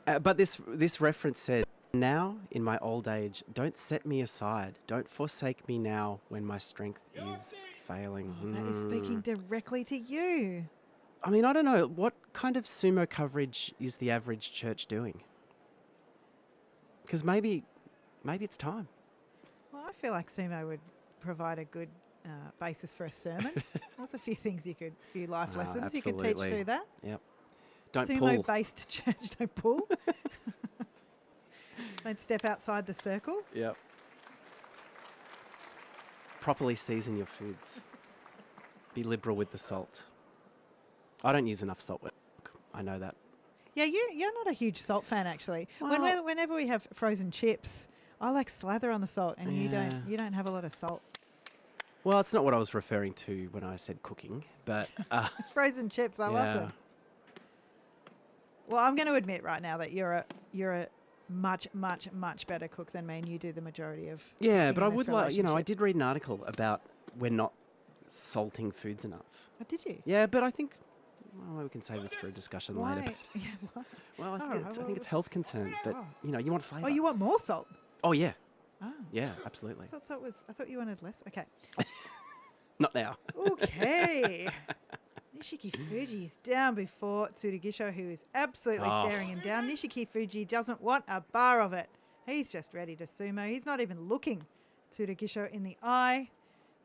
S3: But this reference says, "Now, in my old age, don't set me aside. Don't forsake me now when my strength is failing."
S2: Oh, that is speaking directly to you.
S3: I mean, I don't know. What kind of sumo coverage is the average church doing? Because maybe it's time.
S2: Well, I feel like sumo would provide a good basis for a sermon. There's a few things few life lessons you could teach through that.
S3: Yep. Don't pull.
S2: Sumo-based church, don't pull. Don't step outside the circle.
S3: Yep. Properly season your foods. Be liberal with the salt. I don't use enough salt. I know that.
S2: Yeah, you're not a huge salt fan, actually.
S3: Well,
S2: Whenever we have frozen chips, I like slather on the salt, and you don't have a lot of salt.
S3: Well, it's not what I was referring to when I said cooking, but
S2: frozen chips, I love them. Well, I'm going to admit right now that you're a much, much, much better cook than me, and you do the majority of.
S3: Yeah, but I would like, I did read an article about we're not salting foods enough.
S2: Oh, did you?
S3: Yeah, but I think we can save this for a discussion
S2: Why?
S3: later.
S2: Yeah, why?
S3: Well, I think it's health concerns, but you want flavour.
S2: Oh, you want more salt?
S3: Oh yeah.
S2: Oh.
S3: Yeah, absolutely.
S2: I thought you wanted less. Okay.
S3: Not now.
S2: Okay. Nishiki Fuji is down before Tsurugisho, who is absolutely staring him down. Nishiki Fuji doesn't want a bar of it. He's just ready to sumo. He's not even looking Tsurugisho in the eye.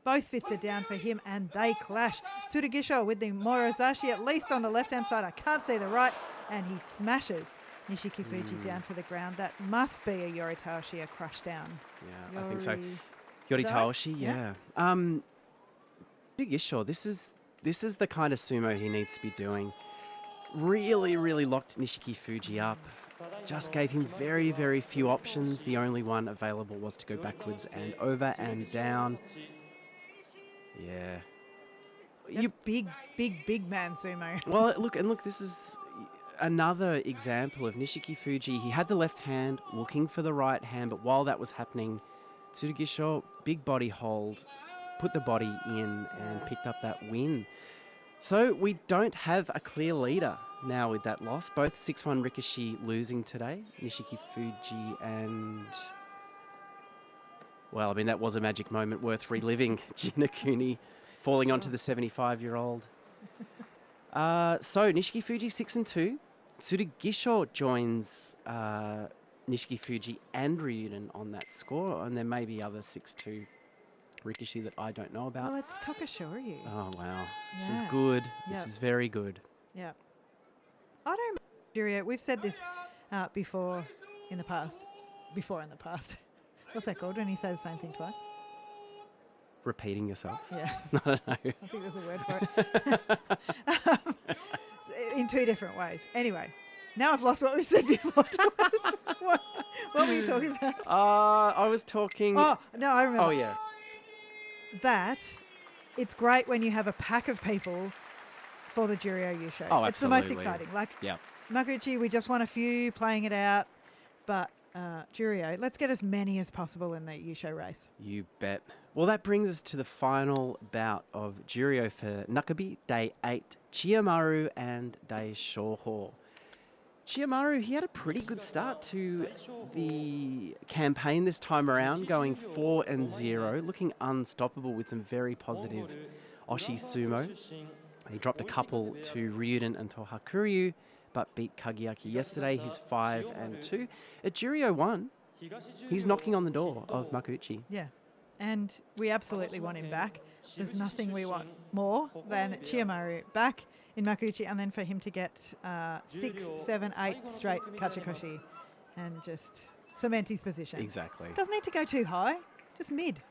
S2: Both fists are down for him, and they clash. Tsurugisho with the Morozashi, at least on the left-hand side. I can't see the right. And he smashes Nishiki Fuji down to the ground. That must be a Yoritaoshi, a crush down.
S3: Yeah, I think so. Yoritaoshi, yeah. Gisho, this is the kind of sumo he needs to be doing. Really, really locked Nishiki Fuji up. Just gave him very, very few options. The only one available was to go backwards and over and down. Yeah.
S2: That's big man sumo.
S3: Well, look, this is another example of Nishiki Fuji. He had the left hand looking for the right hand, but while that was happening, Tsurugisho, big body hold, put the body in and picked up that win. So we don't have a clear leader now with that loss. Both 6-1 Rikishi losing today. Nishiki Fuji and... Well, I mean, that was a magic moment worth reliving. Jinakuni falling onto the 75-year-old. So Nishiki Fuji 6-2. Tsurugisho joins Nishiki Fuji and Ryuden on that score. And there may be other 6-2 Rikishi that I don't know about.
S2: Well, it's Tokushoryu.
S3: Oh, wow. This is good. This
S2: Yep.
S3: is very good.
S2: Yeah. I don't Juryo. We've said this before in the past. What's that called when you say the same thing twice?
S3: Repeating yourself.
S2: Yeah.
S3: I don't know.
S2: I think there's a word for it. In two different ways. Anyway, now I've lost what we said before. what were you talking about?
S3: I was talking...
S2: Oh, no, I remember.
S3: Oh, yeah.
S2: That it's great when you have a pack of people for the Juryo Yusho.
S3: Oh,
S2: it's the most
S3: absolutely.
S2: exciting. Like
S3: Yep.
S2: Makuuchi, we just want a few playing it out, but Juryo, let's get as many as possible in the Yusho race.
S3: You bet. Well, that brings us to the final bout of Juryo for Nakabi, Day 8, Chiyamaru and Day Shoho. Chiyamaru, he had a pretty good start to the campaign this time around, going 4-0, looking unstoppable with some very positive Oshi sumo. He dropped a couple to Ryuden and Tohakuryu, but beat Kageaki yesterday. He's 5-2. At Juryo 1, he's knocking on the door of Makuuchi.
S2: Yeah. And we absolutely want him back. There's nothing we want more than Chiyamaru back in Makuuchi, and then for him to get 6, 7, 8 straight Kachikoshi and just cement his position.
S3: Exactly.
S2: Doesn't need to go too high, just mid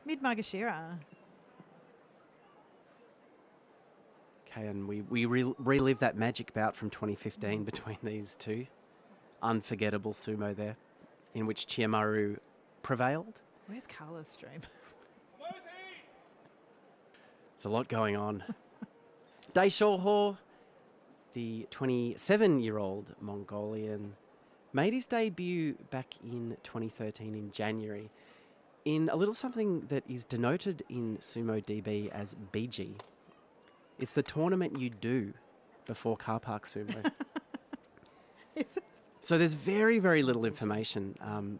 S2: Magashira.
S3: Okay, and we relive that magic bout from 2015 between these two. Unforgettable sumo there, in which Chiyamaru prevailed.
S2: Where's Carla's stream?
S3: There's a lot going on. Day Shoho, the 27-year-old Mongolian, made his debut back in 2013 in January in a little something that is denoted in Sumo DB as BG. It's the tournament you do before car park sumo.
S2: Is it?
S3: So there's very, very little information,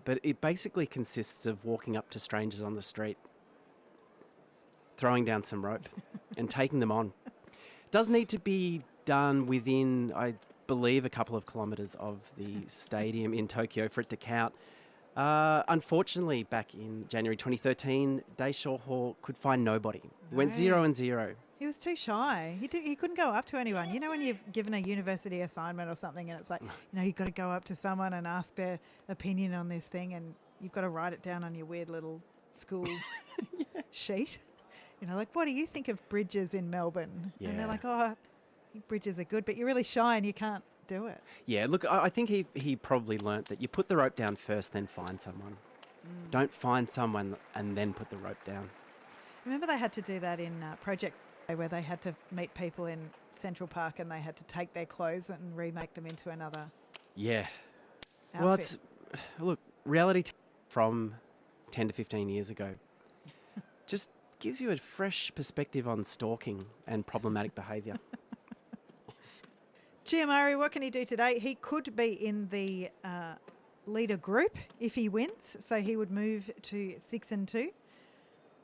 S3: but it basically consists of walking up to strangers on the street, throwing down some rope and taking them on. Does need to be done within, I believe, a couple of kilometres of the stadium in Tokyo for it to count. Unfortunately, back in January 2013, Day Shoho could find nobody. He went 0-0.
S2: He was too shy. He couldn't go up to anyone. You know when you've given a university assignment or something and it's like, you've got to go up to someone and ask their opinion on this thing and you've got to write it down on your weird little school sheet. Like, what do you think of bridges in Melbourne?
S3: Yeah.
S2: And they're like, I think bridges are good, but you're really shy and you can't do it.
S3: Yeah, look, I think he probably learnt that you put the rope down first, then find someone. Don't find someone and then put the rope down.
S2: Remember they had to do that in Project where they had to meet people in Central Park and they had to take their clothes and remake them into another
S3: Yeah.
S2: outfit.
S3: Well, look, reality from 10 to 15 years ago just gives you a fresh perspective on stalking and problematic behaviour.
S2: Chiyamaru, what can he do today? He could be in the leader group if he wins, so he would move to 6-2.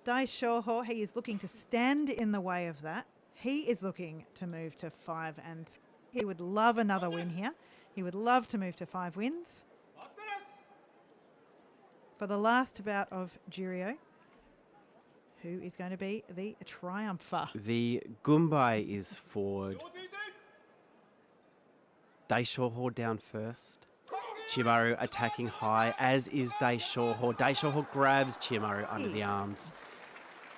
S2: Dai Shoho, he is looking to stand in the way of that. He is looking to move to 5-3. He would love another win here. He would love to move to 5 wins. For the last bout of Juryo, who is going to be the triumpher?
S3: The Gumbai is forward. Dai Shoho down first. Chiyomaru attacking high, as is Daishoho. Daishoho grabs Chiyomaru under the arms,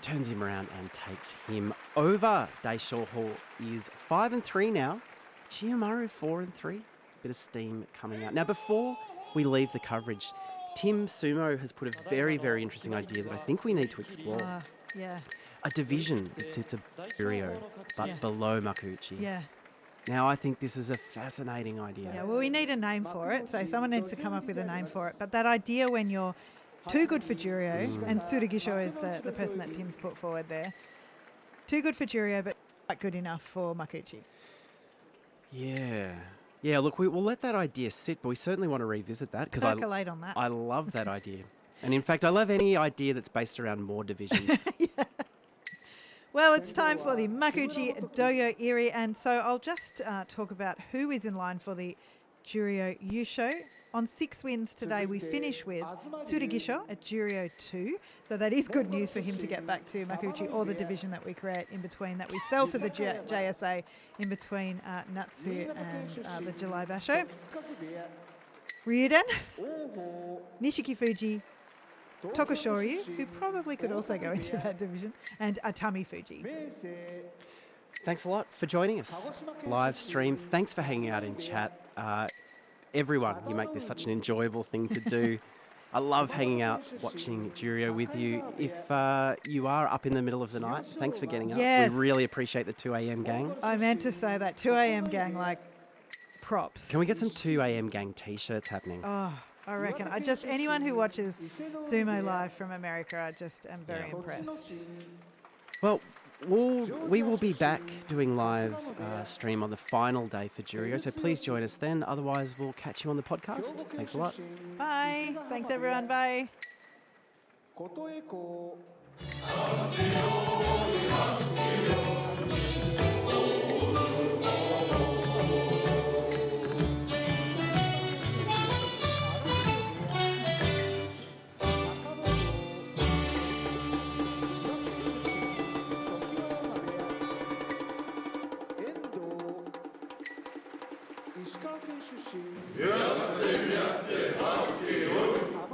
S3: turns him around and takes him over. Daishoho is 5-3 now. Chiyomaru 4-3. Bit of steam coming out. Now, before we leave the coverage, Tim Sumo has put a very, very interesting idea that I think we need to explore.
S2: Yeah.
S3: A division. It's a Juryo, but below Makuuchi.
S2: Yeah.
S3: Now, I think this is a fascinating idea.
S2: Yeah, well, we need a name for it, so someone needs to come up with a name for it. But that idea when you're too good for Juryo, and Tsurugisho is the person that Tim's put forward there, too good for Juryo, but quite good enough for Makuuchi.
S3: Yeah. Yeah, look, we'll let that idea sit, but we certainly want to revisit that because
S2: Percolate on that.
S3: I love that idea. And in fact, I love any idea that's based around more divisions.
S2: Well, it's time for the Makuuchi Doyo Iri, and so I'll just talk about who is in line for the Juryo Yusho. On 6 wins today, we finish with Tsurugisho at Juryo 2. So that is good news for him to get back to Makuuchi, or the division that we create in between, that we sell to the JSA in between Natsu and the July Basho. Ryuden, Nishiki Fuji, Tokushoryu, who probably could also go into that division, and Atami Fuji.
S3: Thanks a lot for joining us. Live stream. Thanks for hanging out in chat. Everyone, you make this such an enjoyable thing to do. I love hanging out, watching Juryo with you. If you are up in the middle of the night, thanks for getting up.
S2: Yes.
S3: We really appreciate the 2 a.m. gang.
S2: I meant to say that 2 a.m. gang, like, props.
S3: Can we get some 2 a.m. gang t-shirts happening?
S2: Oh, I reckon. Anyone who watches Sumo Live from America, I just am very impressed.
S3: Well, we will be back doing live stream on the final day for Juryo, so please join us then. Otherwise, we'll catch you on the podcast. Thanks a lot.
S2: Bye. Thanks, everyone. Bye.
S5: やってみやって発揮を